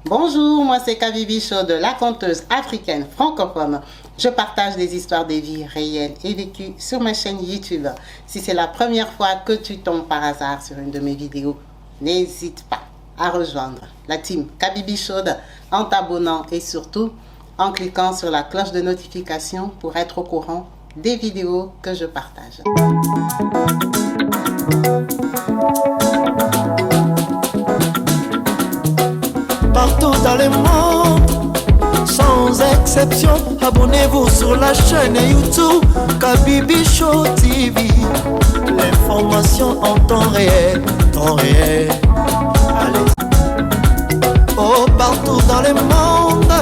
Bonjour, moi c'est Kabibi Show de la conteuse africaine francophone. Je partage des histoires de vie réelles et vécues sur ma chaîne YouTube. Si c'est la première fois que tu tombes par hasard sur une de mes vidéos, n'hésite pas à rejoindre la team Kabibi Show en t'abonnant et surtout en cliquant sur la cloche de notification pour être au courant des vidéos que je partage. Partout dans le monde, sans exception, abonnez-vous sur la chaîne YouTube Kabibi Show TV. L'information en temps réel, Allez. Oh, partout dans le monde.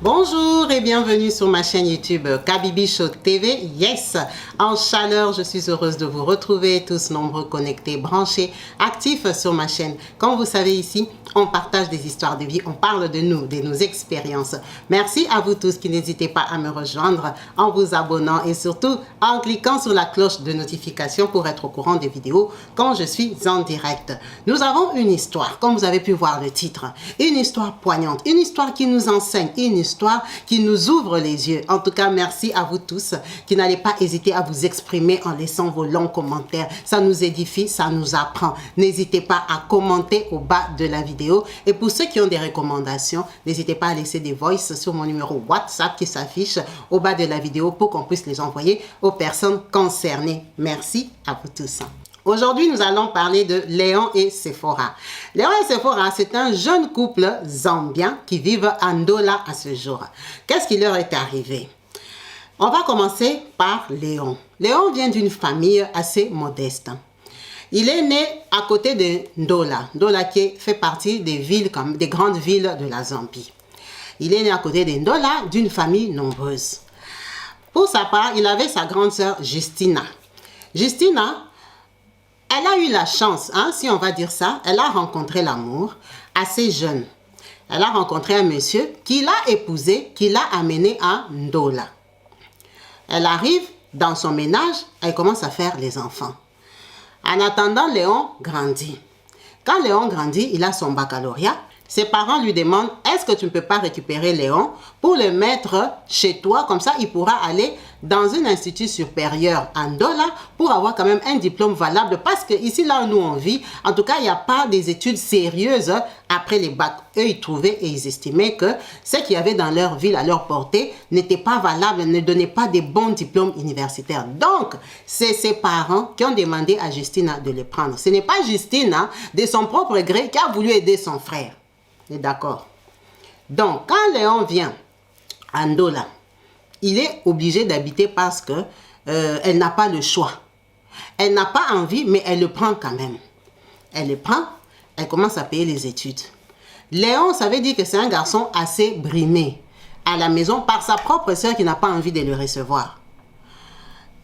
Bonjour et bienvenue sur ma chaîne YouTube Kabibi Show TV. Yes, en chaleur, je suis heureuse de vous retrouver tous nombreux, connectés, branchés, actifs sur ma chaîne. Comme vous savez ici, on partage des histoires de vie, on parle de nous, de nos expériences. Merci à vous tous qui n'hésitez pas à me rejoindre en vous abonnant et surtout en cliquant sur la cloche de notification pour être au courant des vidéos quand je suis en direct. Nous avons une histoire, comme vous avez pu voir le titre, une histoire poignante, une histoire qui nous enseigne, une histoire qui nous ouvre les yeux. En tout cas, merci à vous tous qui n'allez pas hésiter à vous exprimer en laissant vos longs commentaires. Ça nous édifie, ça nous apprend. N'hésitez pas à commenter au bas de la vidéo. Et pour ceux qui ont des recommandations, n'hésitez pas à laisser des voices sur mon numéro WhatsApp qui s'affiche au bas de la vidéo pour qu'on puisse les envoyer aux personnes concernées. Merci à vous tous. Aujourd'hui, nous allons parler de Léon et Sephora. Léon et Sephora, c'est un jeune couple zambien qui vivent à Ndola à ce jour. Qu'est-ce qui leur est arrivé? On va commencer par Léon. Léon vient d'une famille assez modeste. Il est né à côté de Ndola. Ndola qui fait partie des villes, comme des grandes villes de la Zambie. Il est né à côté de Ndola d'une famille nombreuse. Pour sa part, il avait sa grande sœur Justina. Justina, elle a eu la chance, si on va dire ça, elle a rencontré l'amour assez jeune. Elle a rencontré un monsieur qui l'a épousé, qui l'a amené à Ndola. Elle arrive dans son ménage, elle commence à faire les enfants. En attendant, Léon grandit. Quand Léon grandit, il a son baccalauréat. Ses parents lui demandent, est-ce que tu ne peux pas récupérer Léon pour le mettre chez toi? Comme ça, il pourra aller dans un institut supérieur à Ndola pour avoir quand même un diplôme valable. Parce que ici, là où nous on vit, en tout cas, il n'y a pas des études sérieuses après les bacs. Eux, ils trouvaient et ils estimaient que ce qu'il y avait dans leur ville, à leur portée, n'était pas valable, ne donnait pas des bons diplômes universitaires. Donc, c'est ses parents qui ont demandé à Justina de le prendre. Ce n'est pas Justina, de son propre gré, qui a voulu aider son frère. D'accord. Donc, quand Léon vient à Ndola, il est obligé d'habiter parce que elle n'a pas le choix. Elle n'a pas envie, mais elle le prend quand même. Elle le prend, elle commence à payer les études. Léon, ça veut dire que c'est un garçon assez brimé à la maison par sa propre sœur qui n'a pas envie de le recevoir.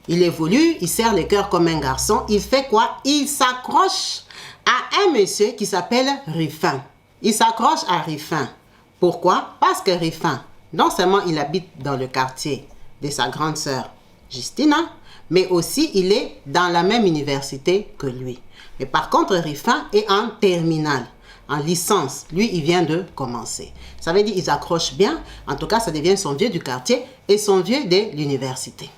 Il évolue, il serre le cœur comme un garçon. Il fait quoi? Il s'accroche à un monsieur qui s'appelle Rifin. Il s'accroche à Rifin. Pourquoi? Parce que Rifin, non seulement il habite dans le quartier de sa grande sœur Justina, mais aussi il est dans la même université que lui. Mais par contre, Rifin est en terminale, en licence. Lui, il vient de commencer. Ça veut dire qu'ils accrochent bien. En tout cas, ça devient son vieux du quartier et son vieux de l'université.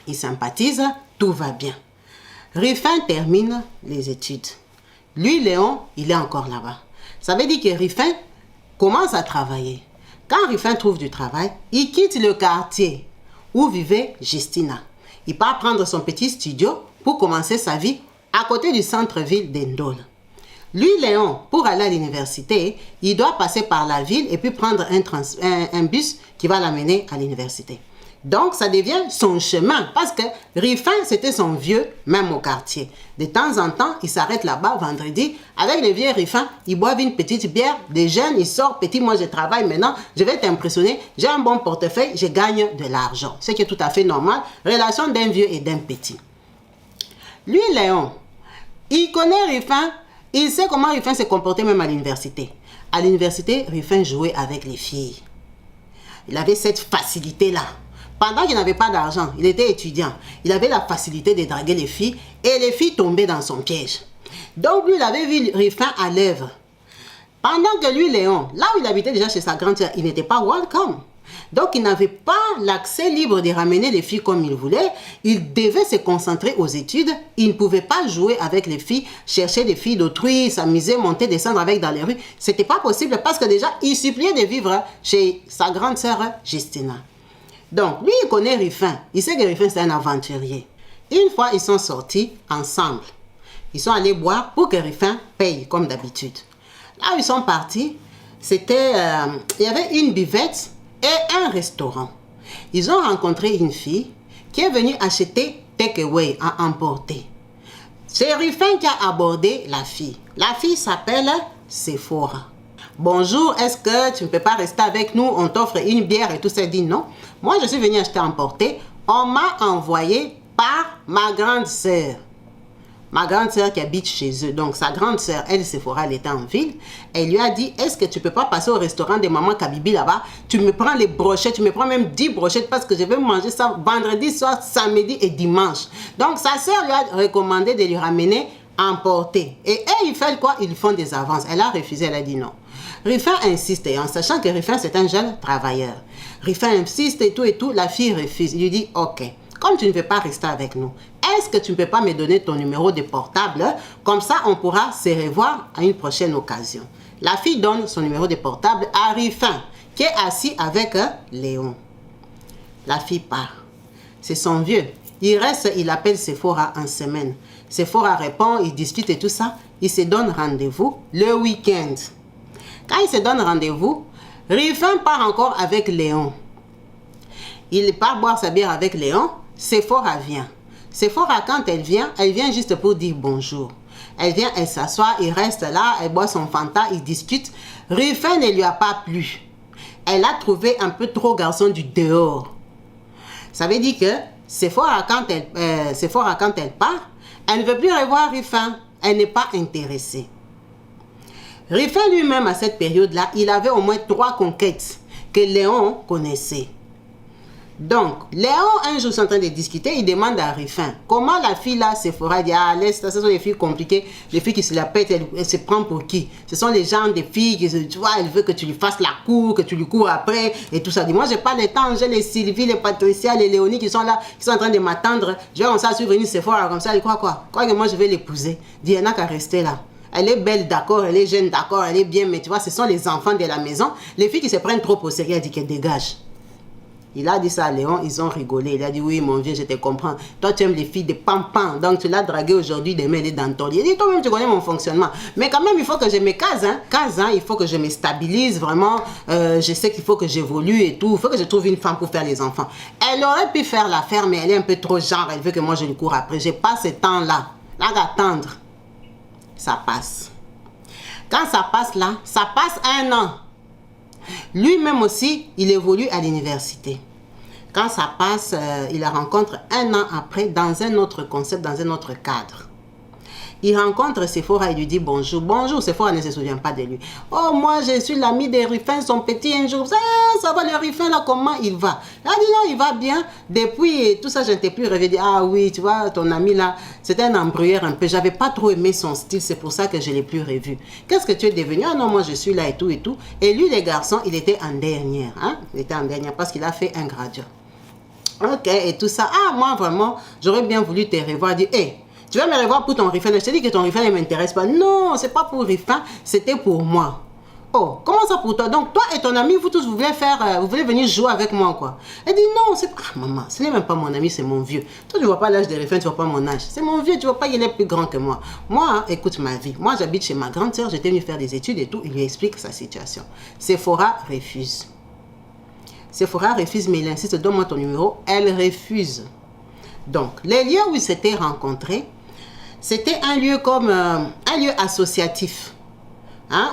Ils sympathisent, tout va bien. Rifin termine les études. Lui, Léon, il est encore là-bas. Ça veut dire que Rifin commence à travailler. Quand Rifin trouve du travail, il quitte le quartier où vivait Justina. Il part prendre son petit studio pour commencer sa vie à côté du centre-ville d'Ndola. Lui, Léon, pour aller à l'université, il doit passer par la ville et puis prendre un bus qui va l'amener à l'université. Donc, ça devient son chemin parce que Rifin, c'était son vieux, même au quartier. De temps en temps, il s'arrête là-bas vendredi. Avec les vieux Rifin, ils boivent une petite bière. Des jeunes, ils sortent. Petit, moi, je travaille maintenant. Je vais t'impressionner. J'ai un bon portefeuille. Je gagne de l'argent. Ce qui est tout à fait normal. Relation d'un vieux et d'un petit. Lui, Léon, il connaît Rifin. Il sait comment Rifin se comportait même à l'université. À l'université, Rifin jouait avec les filles. Il avait cette facilité-là. Pendant qu'il n'avait pas d'argent, il était étudiant. Il avait la facilité de draguer les filles et les filles tombaient dans son piège. Donc lui, il avait vu Rifin à l'œuvre. Pendant que lui, Léon, là où il habitait déjà chez sa grande sœur, il n'était pas welcome. Donc, il n'avait pas l'accès libre de ramener les filles comme il voulait. Il devait se concentrer aux études. Il ne pouvait pas jouer avec les filles, chercher des filles d'autrui, s'amuser, monter, descendre avec dans les rues. C'était pas possible parce que déjà, il suppliait de vivre chez sa grande sœur Justina. Donc, lui, il connaît Rufin. Il sait que Rufin, c'est un aventurier. Une fois, ils sont sortis ensemble. Ils sont allés boire pour que Rufin paye, comme d'habitude. Là où ils sont partis, c'était, il y avait une buvette et un restaurant. Ils ont rencontré une fille qui est venue acheter takeaway à emporter. C'est Rufin qui a abordé la fille. La fille s'appelle Sephora. Bonjour, est-ce que tu ne peux pas rester avec nous? On t'offre une bière et tout ça. Elle dit non. Moi, je suis venue acheter à emporter. On m'a envoyé par ma grande sœur. Ma grande sœur qui habite chez eux. Donc, sa grande sœur, elle, Sephora, elle était en ville. Elle lui a dit, est-ce que tu ne peux pas passer au restaurant de Maman Kabibi là-bas? Tu me prends les brochettes, tu me prends même 10 brochettes parce que je vais manger ça vendredi soir, samedi et dimanche. Donc, sa sœur lui a recommandé de lui ramener à emporter. Et ils font quoi? Ils font des avances. Elle a refusé, elle a dit non. Rufin insiste, et en sachant que Rufin, c'est un jeune travailleur. Rufin insiste et tout, la fille refuse. Il lui dit, ok, comme tu ne veux pas rester avec nous, est-ce que tu ne peux pas me donner ton numéro de portable? Comme ça, on pourra se revoir à une prochaine occasion. La fille donne son numéro de portable à Rufin, qui est assis avec Léon. La fille part. C'est son vieux. Il reste, il appelle Sephora en semaine. Sephora répond, il discute et tout ça. Il se donne rendez-vous le week-end. Quand il se donne rendez-vous, Rufin part encore avec Léon. Il part boire sa bière avec Léon. Sephora vient. Sephora, quand elle vient juste pour dire bonjour. Elle vient, elle s'assoit, il reste là, elle boit son Fanta, ils discutent. Rufin ne lui a pas plu. Elle a trouvé un peu trop garçon du dehors. Ça veut dire que Sephora, quand elle part, elle ne veut plus revoir Rufin. Elle n'est pas intéressée. Rufin lui-même, à cette période-là, il avait au moins 3 conquêtes que Léon connaissait. Donc, Léon, un jour, sont en train de discuter, il demande à Rufin comment la fille là, Sephora, dit, ah, laisse, ce sont les filles compliquées, les filles qui se la pètent, elle se prend pour qui? Ce sont les gens des filles qui, tu vois, elle veut que tu lui fasses la cour, que tu lui cours après, et tout ça. Dit, moi, j'ai pas le temps, j'ai les Sylvie, les Patricia, les Léonie qui sont là, qui sont en train de m'attendre. Je vais comme ça suivre une Sephora, comme ça, elle croit quoi? Crois que moi, je vais l'épouser. Dit, il n'y en a qu'à rester là. Elle est belle, d'accord, elle est jeune, d'accord, elle est bien, mais tu vois, ce sont les enfants de la maison. Les filles qui se prennent trop au sérieux, elle dit qu'elle dégage. Il a dit ça à Léon, ils ont rigolé. Il a dit, oui, mon vieux, je te comprends. Toi, tu aimes les filles de pam-pam. Donc, tu l'as dragué aujourd'hui, demain, elle est dans ton lit. Il dit, toi-même, tu connais mon fonctionnement. Mais quand même, il faut que je me case. Il faut que je me stabilise, vraiment. Je sais qu'il faut que j'évolue et tout. Il faut que je trouve une femme pour faire les enfants. Elle aurait pu faire l'affaire, mais elle est un peu trop genre. Elle veut que moi, je lui cours après. Je n'ai pas ce temps-là. Là, d'attendre. Ça passe. Quand ça passe là, ça passe 1 an. Lui-même aussi, il évolue à l'université. Quand ça passe, il la rencontre 1 an après dans un autre concept, dans un autre cadre. Il rencontre Sephora et lui dit bonjour. Bonjour, Sephora ne se souvient pas de lui. Oh, moi, je suis l'ami de Rufin, son petit un jour. Ça va le Rufin là, comment il va? Il a dit non, il va bien. Depuis tout ça, je ne t'ai plus rêvé. Ah oui, tu vois, ton ami là, c'était un embrouilleur un peu. J'avais pas trop aimé son style, c'est pour ça que je ne l'ai plus revu. Qu'est-ce que tu es devenu? Ah non, moi, je suis là et tout et tout. Et lui, les garçons, il était en dernière. Il était en dernière parce qu'il a fait un graduat. Ok, et tout ça. Ah, moi, vraiment, j'aurais bien voulu te revoir. Dire, hé, tu vas me revoir pour ton Rufin. Je te dis que ton Rufin ne m'intéresse pas. Non, c'est pas pour Rufin, c'était pour moi. Oh, comment ça pour toi? Donc, toi et ton ami, vous tous, vous voulez venir jouer avec moi, quoi. Elle dit, non, c'est pas... Ah, maman, ce n'est même pas mon ami, c'est mon vieux. Toi, tu ne vois pas l'âge de Rufin, tu ne vois pas mon âge. C'est mon vieux, tu ne vois pas, il est plus grand que moi. Moi, écoute ma vie. Moi, j'habite chez ma grande sœur, j'étais venue faire des études et tout. Il lui explique sa situation. Sephora refuse. Sephora refuse, mais il insiste, donne-moi ton numéro. Elle refuse. Donc, les lieux où ils s'étaient rencontrés, c'était un lieu comme un lieu associatif,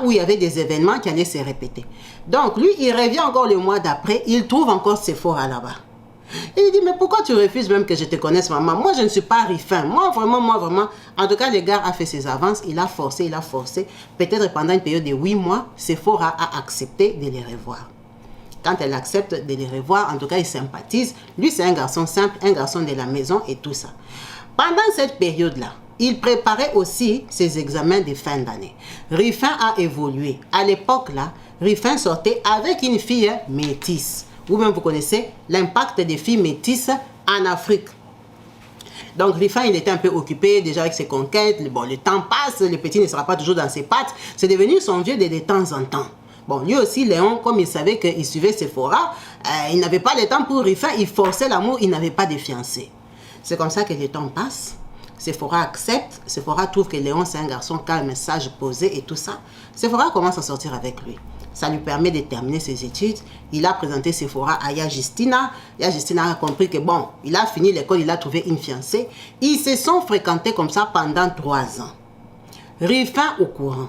où il y avait des événements qui allaient se répéter. Donc, lui, il revient encore le mois d'après, il trouve encore Sephora là-bas. Il dit, mais pourquoi tu refuses même que je te connaisse, maman? Moi, je ne suis pas Rufin. Moi, vraiment. En tout cas, le gars a fait ses avances, il a forcé. Peut-être pendant une période de 8 mois, Sephora a accepté de les revoir. Quand elle accepte de les revoir, en tout cas, il sympathise. Lui, c'est un garçon simple, un garçon de la maison et tout ça. Pendant cette période-là, il préparait aussi ses examens de fin d'année. Rifin a évolué. À l'époque, là, Rifin sortait avec une fille métisse. Vous-même, vous connaissez l'impact des filles métisses en Afrique. Donc, Rifin, il était un peu occupé déjà avec ses conquêtes. Bon, le temps passe, le petit ne sera pas toujours dans ses pattes. C'est devenu son vieux de temps en temps. Bon, lui aussi, Léon, comme il savait qu'il suivait Sephora, il n'avait pas le temps pour Rifin, il forçait l'amour, il n'avait pas de fiancé. C'est comme ça que le temps passe. Sephora accepte. Sephora trouve que Léon, c'est un garçon calme, sage, posé et tout ça. Sephora commence à sortir avec lui. Ça lui permet de terminer ses études. Il a présenté Sephora à Justina. Justina a compris que bon, il a fini l'école, il a trouvé une fiancée. Ils se sont fréquentés comme ça pendant 3 ans. Rifin au courant.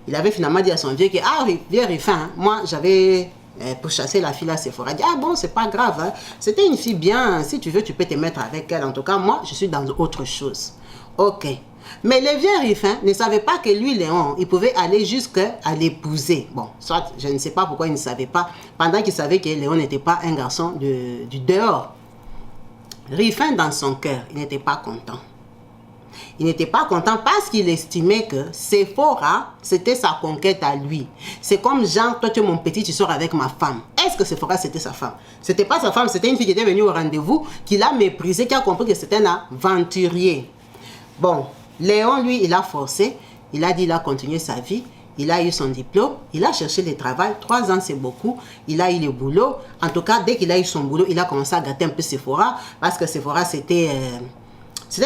Il avait finalement dit à son vieux que, ah, vieux Rifin, hein, moi j'avais pour chasser la fille à Sephora. Il dit, ah bon, c'est pas grave, hein. C'était une fille bien, si tu veux, tu peux te mettre avec elle. En tout cas, moi, je suis dans autre chose. Ok. Mais le vieux Rifin ne savait pas que lui, Léon, il pouvait aller jusqu'à l'épouser. Bon, soit, je ne sais pas pourquoi il ne savait pas, pendant qu'il savait que Léon n'était pas un garçon du dehors. Rifin, dans son cœur, il n'était pas content. Il n'était pas content parce qu'il estimait que Sephora, c'était sa conquête à lui. C'est comme Jean, toi tu es mon petit, tu sors avec ma femme. Est-ce que Sephora, c'était sa femme? C'était pas sa femme, c'était une fille qui était venue au rendez-vous, qui l'a méprisé, qui a compris que c'était un aventurier. Bon, Léon, lui, il a forcé, il a dit, il a continué sa vie, il a eu son diplôme, il a cherché le travail, 3 ans c'est beaucoup, il a eu le boulot. En tout cas, dès qu'il a eu son boulot, il a commencé à gâter un peu Sephora, parce que Sephora, c'était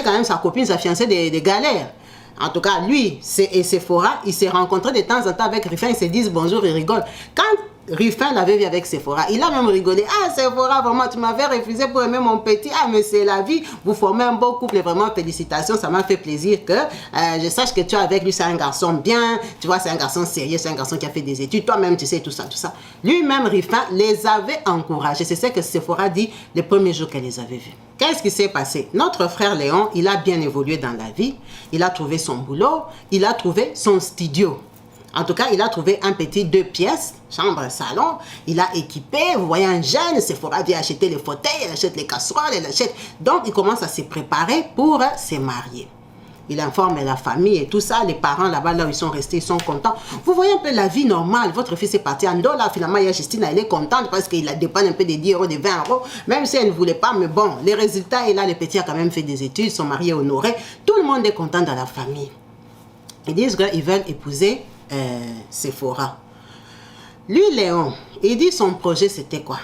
quand même sa copine, sa fiancée des galères. En tout cas, lui et Sephora, ils se rencontraient de temps en temps avec Rifin, ils se disent bonjour, ils rigolent. Quand Rifin l'avait vu avec Sephora, il a même rigolé. Ah, Sephora, vraiment, tu m'avais refusé pour aimer mon petit. Ah, mais c'est la vie. Vous formez un beau couple, vraiment, félicitations. Ça m'a fait plaisir que je sache que tu es avec lui, c'est un garçon bien. Tu vois, c'est un garçon sérieux, c'est un garçon qui a fait des études. Toi-même, tu sais, tout ça, tout ça. Lui-même, Rifin, les avait encouragés. C'est ce que Sephora dit le premier jour qu'elle les avait vus. Qu'est-ce qui s'est passé? Notre frère Léon, il a bien évolué dans la vie. Il a trouvé son boulot. Il a trouvé son studio. En tout cas, il a trouvé un petit 2 pièces, chambre, salon. Il a équipé, vous voyez un jeune, Sephora vient acheter les fauteuils, elle achète les casseroles, elle achète. Donc, il commence à se préparer pour se marier. Il informe la famille et tout ça. Les parents là-bas, là où ils sont restés, ils sont contents. Vous voyez un peu la vie normale. Votre fils est parti en dollar. Finalement, Justina, elle est contente parce qu'il a dépanné un peu des 10 euros, des 20 euros. Même si elle ne voulait pas, mais bon, les résultats, et là, le petit a quand même fait des études, son mari est honoré. Tout le monde est content dans la famille. Ils disent qu'ils veulent épouser Sephora. Lui, Léon, il dit son projet, c'était quoi?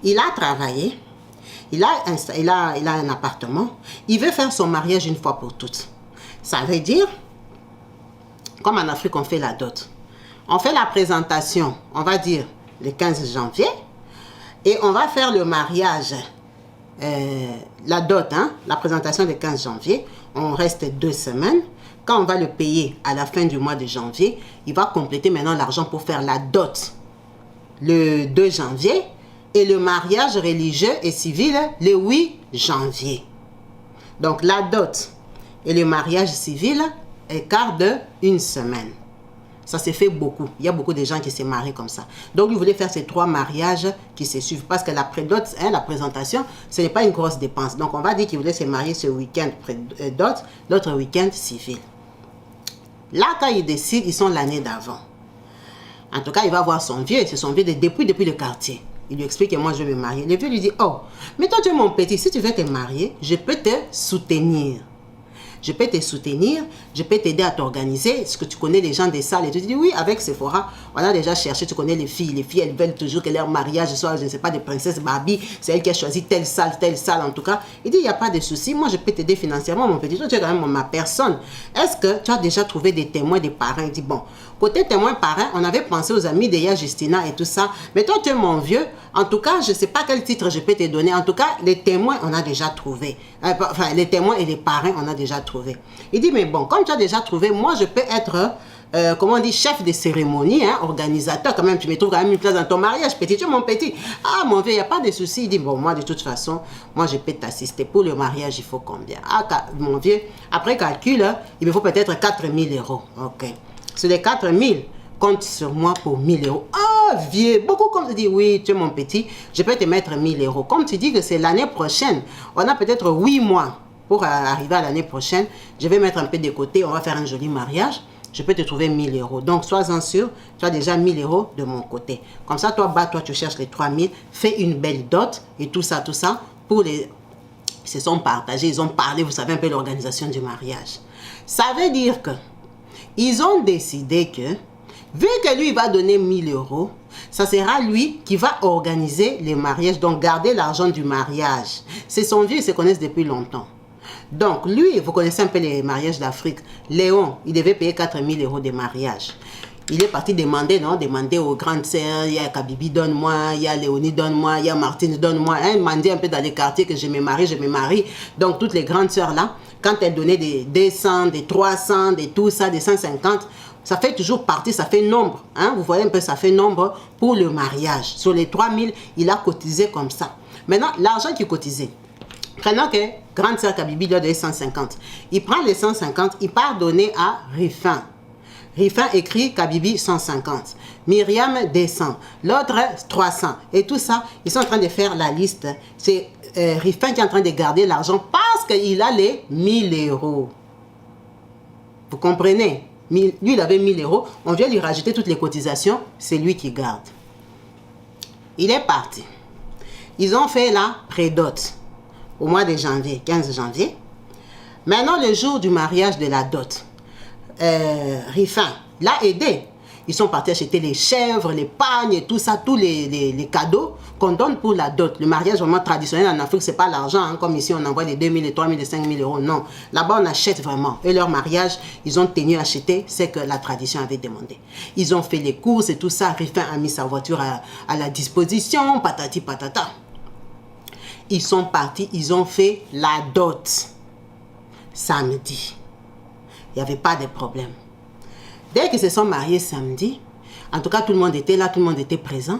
Il a travaillé. Il a un appartement. Il veut faire son mariage une fois pour toutes. Ça veut dire, comme en Afrique, on fait la dot. On fait la présentation, on va dire, le 15 janvier. Et on va faire le mariage, la dot, hein, la présentation le 15 janvier. On reste 2 semaines. Quand on va le payer à la fin du mois de janvier, il va compléter maintenant l'argent pour faire la dot le 2 janvier. Et le mariage religieux et civil le 8 janvier. Donc la dot et le mariage civil écart de 1 semaine. Ça s'est fait beaucoup. Il y a beaucoup de gens qui se marient comme ça. Donc il voulait faire ces 3 mariages qui se suivent. Parce que la pré-dot, hein, la présentation, ce n'est pas une grosse dépense. Donc on va dire qu'il voulait se marier ce week-end pré-dot, l'autre week-end civil. Là, quand ils décident, ils sont l'année d'avant. En tout cas, il va voir son vieux. C'est son vieux depuis le quartier. Il lui explique que moi, je vais me marier. Le vieux lui dit, oh, mais toi, tu es mon petit. Si tu veux te marier, je peux te soutenir. Je peux te soutenir, je peux t'aider à t'organiser. Est-ce que tu connais les gens des salles? Et tu dis, oui, avec Sephora, on a déjà cherché, tu connais les filles. Les filles, elles veulent toujours que leur mariage soit, je ne sais pas, de princesse Barbie. C'est elle qui a choisi telle salle, en tout cas. Il dit, il n'y a pas de souci. Moi, je peux t'aider financièrement, mon petit. Toi, tu es quand même ma personne. Est-ce que tu as déjà trouvé des témoins, des parrains? Il dit, bon, côté témoin parrain, on avait pensé aux amis de Justina et tout ça. Mais toi, tu es mon vieux. En tout cas, je ne sais pas quel titre je peux te donner. En tout cas, les témoins, on a déjà trouvé. Enfin, les témoins et les parrains, on a déjà trouvé. Il dit, mais bon, comme tu as déjà trouvé, moi, je peux être, comment on dit, chef de cérémonie, hein, organisateur. Quand même, tu me trouves quand même une place dans ton mariage, petit, tu es mon petit. Ah, mon vieux, il n'y a pas de souci. Il dit, bon, moi, de toute façon, moi, je peux t'assister. Pour le mariage, il faut combien? Ah, mon vieux, après calcul, il me faut peut-être 4 000 euros. OK. Sur les 4 000, compte sur moi pour 1 000 euros. Ah, vieux, beaucoup comme tu dis, oui, tu es mon petit, je peux te mettre 1 000 euros. Comme tu dis que c'est l'année prochaine, on a peut-être 8 mois pour arriver à l'année prochaine, je vais mettre un peu de côté, on va faire un joli mariage. Je peux te trouver 1000 euros. Donc, sois-en sûr, tu as déjà 1000 euros de mon côté. Comme ça, toi, toi, tu cherches les 3000, fais une belle dot et tout ça, pour les... Ils se sont partagés, ils ont parlé, vous savez un peu l'organisation du mariage. Ça veut dire que ils ont décidé que, vu que lui, il va donner 1000 euros, ça sera lui qui va organiser les mariages, donc garder l'argent du mariage. C'est son vieux, ils se connaissent depuis longtemps. Donc, lui, vous connaissez un peu les mariages d'Afrique. Léon, il devait payer 4000 euros de mariage. Il est parti demander, non? Demander aux grandes sœurs, il y a Kabibi, donne-moi, il y a Léonie, donne-moi, il y a Martine, donne-moi. Hein, demander un peu dans les quartiers que je me marie. Donc, toutes les grandes sœurs là, quand elles donnaient des 200, des 300, des tout ça, des 150, ça fait toujours partie, ça fait nombre. Hein? Vous voyez un peu, ça fait nombre pour le mariage. Sur les 3000, il a cotisé comme ça. Maintenant, l'argent qu'il cotisait, prenons que grande sœur Kabibi lui a donné 150. Il prend les 150, il part donner à Rifin. Rifin écrit Kabibi 150. Myriam 200. L'autre 300. Et tout ça, ils sont en train de faire la liste. C'est Rifin qui est en train de garder l'argent parce qu'il a les 1000 euros. Vous comprenez? Lui, il avait 1000 euros. On vient lui rajouter toutes les cotisations. C'est lui qui garde. Il est parti. Ils ont fait la prédot au mois de janvier, 15 janvier. Maintenant, le jour du mariage de la dot, Rifin l'a aidé. Ils sont partis acheter les chèvres, les pagnes et tout ça, tous les cadeaux qu'on donne pour la dot. Le mariage vraiment traditionnel en Afrique, c'est pas l'argent, hein, comme ici on envoie les 2000, les 3000, les 5000 euros. Non, là-bas on achète vraiment. Et leur mariage, ils ont tenu à acheter, c'est que la tradition avait demandé. Ils ont fait les courses et tout ça. Rifin a mis sa voiture à la disposition, patati patata. Ils sont partis, ils ont fait la dot samedi. Il n'y avait pas de problème. Dès qu'ils se sont mariés samedi, en tout cas tout le monde était là, tout le monde était présent.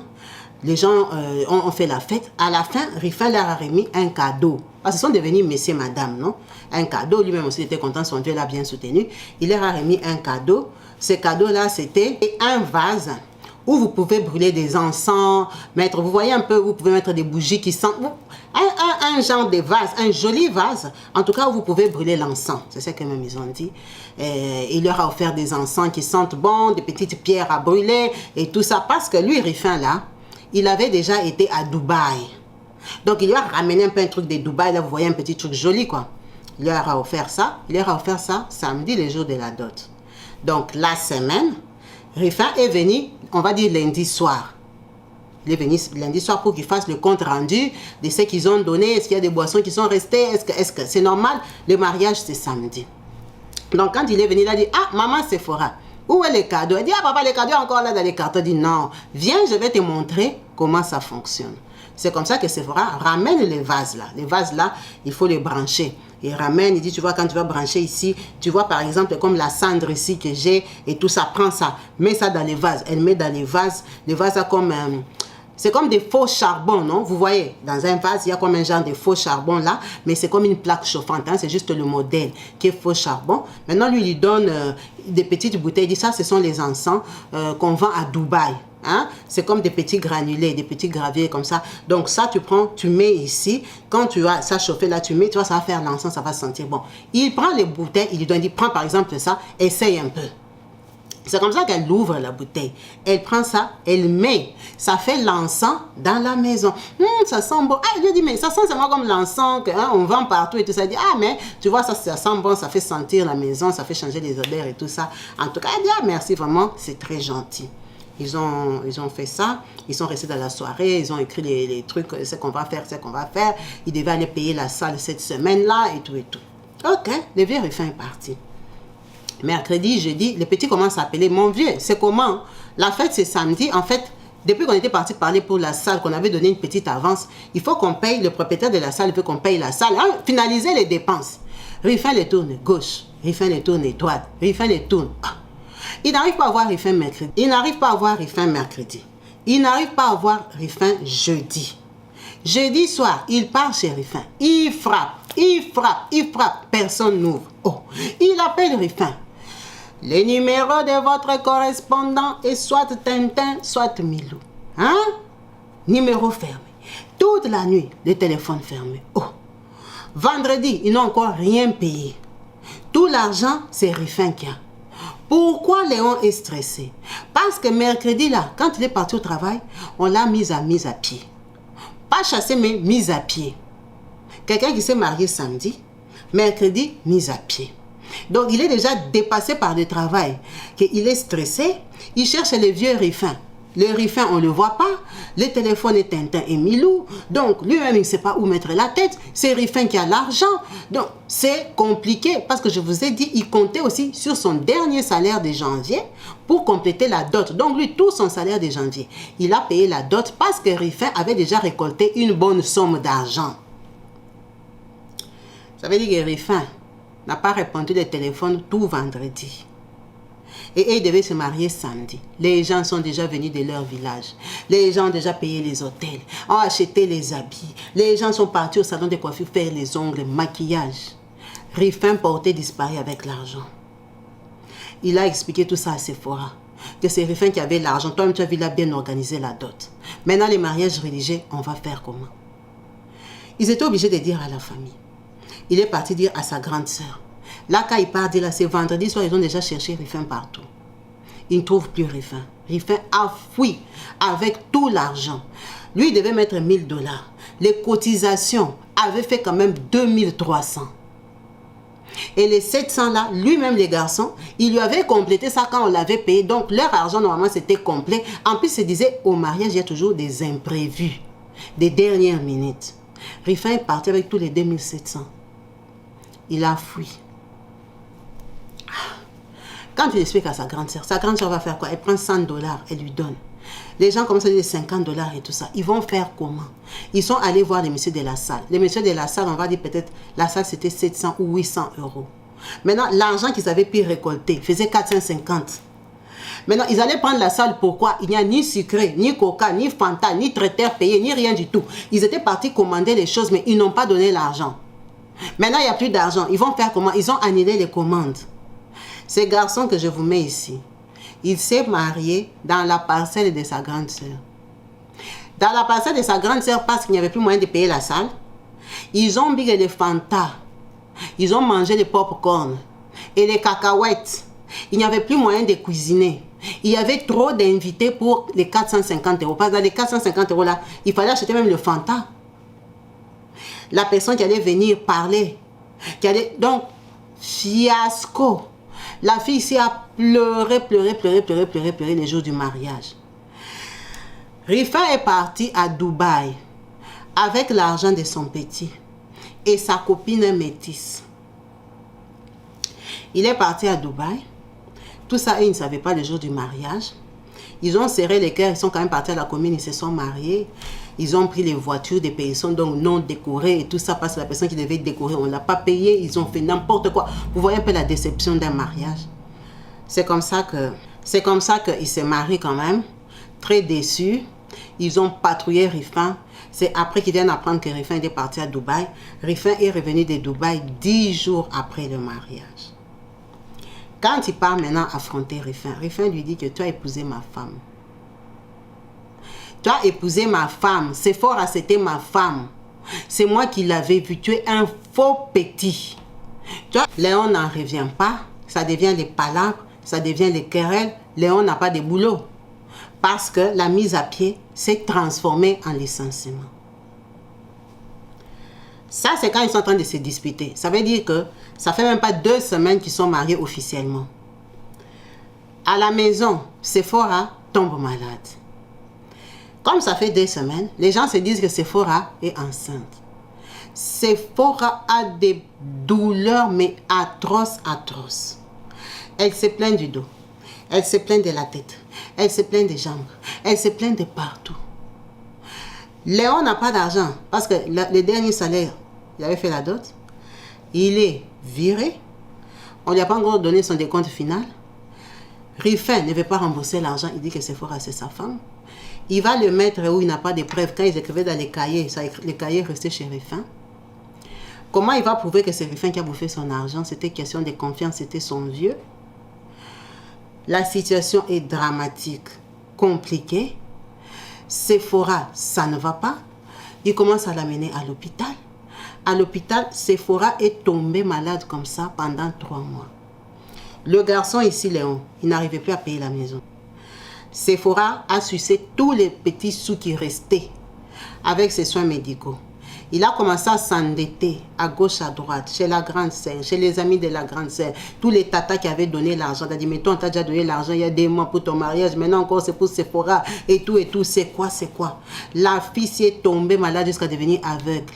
Les gens ont fait la fête. À la fin, Rifin leur a remis un cadeau. Parce qu'ils sont devenus messieurs, madame, non? Un cadeau, lui-même aussi était content, son Dieu l'a bien soutenu. Il leur a remis un cadeau. Ce cadeau-là, c'était un vase où vous pouvez brûler des encens, mettre, vous voyez un peu, vous pouvez mettre des bougies qui sentent, un genre de vase, un joli vase, en tout cas où vous pouvez brûler l'encens, c'est ce que même ils ont dit. Il leur a offert des encens qui sentent bon, des petites pierres à brûler et tout ça, parce que lui, Rifin là, il avait déjà été à Dubaï. Donc il lui a ramené un peu un truc de Dubaï, là vous voyez un petit truc joli quoi. Il leur a offert ça samedi, le jour de la dot. Donc la semaine, Rifin est venu, on va dire lundi soir. Il est venu lundi soir pour qu'il fasse le compte rendu de ce qu'ils ont donné. Est-ce qu'il y a des boissons qui sont restées? Est-ce que c'est normal? Le mariage, c'est samedi. Donc, quand il est venu, il a dit, ah, maman Sephora, où est les cadeaux? Il dit, ah, papa, les cadeaux encore là dans les cartons. Il dit, non, viens, je vais te montrer comment ça fonctionne. C'est comme ça que Sephora ramène les vases là. Les vases là, il faut les brancher. Il ramène, il dit, tu vois, quand tu vas brancher ici, tu vois par exemple comme la cendre ici que j'ai et tout ça, prends ça, mets ça dans les vases. Elle met dans les vases a comme, c'est comme des faux charbons, non? Vous voyez, dans un vase, il y a comme un genre de faux charbon là, mais c'est comme une plaque chauffante, hein? C'est juste le modèle qui est faux charbon. Maintenant, lui, il lui donne des petites bouteilles, il dit, ça, ce sont les encens qu'on vend à Dubaï. Hein? C'est comme des petits granulés, des petits graviers comme ça. Donc ça, tu prends, tu mets ici. Quand tu as ça chauffé là, tu mets, tu vois, ça va faire l'encens, ça va sentir bon. Il prend les bouteilles, il lui donne, il dit, prends par exemple ça, essaye un peu. C'est comme ça qu'elle ouvre la bouteille. Elle prend ça, elle met. Ça fait l'encens dans la maison. Ça sent bon. Ah, il lui dit, mais ça sent seulement comme l'encens qu'on vend partout et tout ça. Il dit, ah, mais tu vois, ça sent bon, ça fait sentir la maison, ça fait changer les odeurs et tout ça. En tout cas, elle dit, ah, merci, vraiment, c'est très gentil. Ils ont fait ça, ils sont restés dans la soirée, ils ont écrit les trucs, ce qu'on va faire, Ils devaient aller payer la salle cette semaine-là et tout et tout. Ok, le vieux Rifin est parti. Mercredi, jeudi, le petit commence à appeler, mon vieux, c'est comment? La fête c'est samedi, en fait, depuis qu'on était parti parler pour la salle, qu'on avait donné une petite avance, il faut qu'on paye, le propriétaire de la salle, il veut qu'on paye la salle, hein, finaliser les dépenses. Rifin les tourne gauche, Rifin les tourne droite, Rifin les tourne. Il n'arrive pas à voir Rifin mercredi. Il n'arrive pas à voir Rifin mercredi. Il n'arrive pas à voir Rifin jeudi. Jeudi soir, il part chez Rifin. Il frappe. Personne n'ouvre. Oh, il appelle Rifin. Le numéro de votre correspondant est soit Tintin, soit Milou. Hein? Numéro fermé. Toute la nuit, le téléphone fermé. Oh, Vendredi, ils n'ont encore rien payé. Tout l'argent, c'est Rifin qui a. Pourquoi Léon est stressé? Parce que mercredi, là, quand il est parti au travail, on l'a mise à pied. Pas chassé, mais mise à pied. Quelqu'un qui s'est marié samedi, mercredi, mise à pied. Donc, il est déjà dépassé par le travail. Il est stressé, il cherche les vieux Rifin. Le Rifin, on ne le voit pas. Le téléphone est Tintin et Milou. Donc, lui-même, il ne sait pas où mettre la tête. C'est Rifin qui a l'argent. Donc, c'est compliqué. Parce que je vous ai dit, il comptait aussi sur son dernier salaire de janvier pour compléter la dot. Donc, lui, tout son salaire de janvier, il a payé la dot parce que Rifin avait déjà récolté une bonne somme d'argent. Ça veut dire que Rifin n'a pas répondu le téléphone tout vendredi. Et il devait se marier samedi. Les gens sont déjà venus de leur village. Les gens ont déjà payé les hôtels, ont acheté les habits. Les gens sont partis au salon de coiffure faire les ongles, le maquillage. Rifin portait disparu avec l'argent. Il a expliqué tout ça à Sephora. Que c'est Rifin qui avait l'argent. Toi-même, tu as vu, il a bien organisé la dot. Maintenant, les mariages religieux, on va faire comment? Ils étaient obligés de dire à la famille. Il est parti dire à sa grande sœur. Là, quand il part dire là, c'est vendredi soir, ils ont déjà cherché Rifin partout. Ils ne trouvent plus Rifin. Rifin a fui avec tout l'argent. Lui, il devait mettre 1000 $. Les cotisations avaient fait quand même 2300. Et les 700 là, lui-même les garçons, il lui avait complété ça quand on l'avait payé. Donc, leur argent, normalement, c'était complet. En plus, il disait, au mariage, il y a toujours des imprévus, des dernières minutes. Rifin est parti avec tous les 2700. Il a fui. Quand il explique à sa grande sœur va faire quoi? Elle prend 100 $, elle lui donne. Les gens commencent à dire 50 $ et tout ça. Ils vont faire comment? Ils sont allés voir les messieurs de la salle. Les messieurs de la salle, on va dire peut-être, la salle c'était 700 ou 800 €. Maintenant, l'argent qu'ils avaient pu récolter faisait 450. Maintenant, ils allaient prendre la salle. Pourquoi? Il n'y a ni sucré, ni coca, ni Fanta, ni traiteur payé, ni rien du tout. Ils étaient partis commander les choses, mais ils n'ont pas donné l'argent. Maintenant, il n'y a plus d'argent. Ils vont faire comment? Ils ont annulé les commandes. Ce garçon que je vous mets ici, il s'est marié dans la parcelle de sa grande sœur. Dans la parcelle de sa grande sœur, parce qu'il n'y avait plus moyen de payer la salle, ils ont mis les Fanta, ils ont mangé les pop-corn et les cacahuètes. Il n'y avait plus moyen de cuisiner. Il y avait trop d'invités pour les 450 €. Parce que dans les 450 € là, il fallait acheter même le Fanta. La personne qui allait venir parler, donc, fiasco. La fille ici a pleuré les jours du mariage. Rifin est parti à Dubaï avec l'argent de son petit et sa copine métisse. Il est parti à Dubaï. Tout ça, ils ne savaient pas le jour du mariage. Ils ont serré les cœurs, ils sont quand même partis à la commune, ils se sont mariés. Ils ont pris les voitures des personnes donc non décorées et tout ça parce que la personne qui devait décorer, on ne l'a pas payé. Ils ont fait n'importe quoi. Vous voyez un peu la déception d'un mariage. C'est comme ça qu'ils se marient quand même. Très déçus. Ils ont patrouillé Rifin. C'est après qu'ils viennent apprendre que Rifin est parti à Dubaï. Rifin est revenu de Dubaï 10 jours après le mariage. Quand il part maintenant affronter Rifin, Rifin lui dit que tu as épousé ma femme. Tu as épousé ma femme. Sephora, c'était ma femme. C'est moi qui l'avais vu. Tu es un faux petit. Tu vois, Léon n'en revient pas. Ça devient des palabres. Ça devient des querelles. Léon n'a pas de boulot. Parce que la mise à pied s'est transformée en licenciement. Ça, c'est quand ils sont en train de se disputer. Ça veut dire que ça fait même pas 2 semaines qu'ils sont mariés officiellement. À la maison, Sephora tombe malade. Comme ça fait 2 semaines, les gens se disent que Sephora est enceinte. Sephora a des douleurs, mais atroces. Elle se plaint du dos. Elle se plaint de la tête. Elle se plaint des jambes. Elle se plaint de partout. Léon n'a pas d'argent parce que le dernier salaire, il avait fait la dot. Il est viré. On ne lui a pas encore donné son décompte final. Rifin ne veut pas rembourser l'argent. Il dit que Sephora, c'est sa femme. Il va le mettre où il n'a pas de preuves. Quand ils écrivaient dans les cahiers, les cahiers restaient chez Rifin. Comment il va prouver que c'est Rifin qui a bouffé son argent? C'était question de confiance, c'était son vieux. La situation est dramatique, compliquée. Sephora, ça ne va pas. Il commence à l'amener à l'hôpital. À l'hôpital, Sephora est tombée malade comme ça pendant 3 mois. Le garçon ici, Léon, il n'arrivait plus à payer la maison. Sephora a sucé tous les petits sous qui restaient avec ses soins médicaux. Il a commencé à s'endetter à gauche, à droite, chez la grande sœur, chez les amis de la grande sœur. Tous les tatas qui avaient donné l'argent. Il a dit, mais toi, on t'a déjà donné l'argent il y a des mois pour ton mariage. Maintenant encore, c'est pour Sephora et tout et tout. C'est quoi, c'est quoi? La fille s'y est tombée malade jusqu'à devenir aveugle.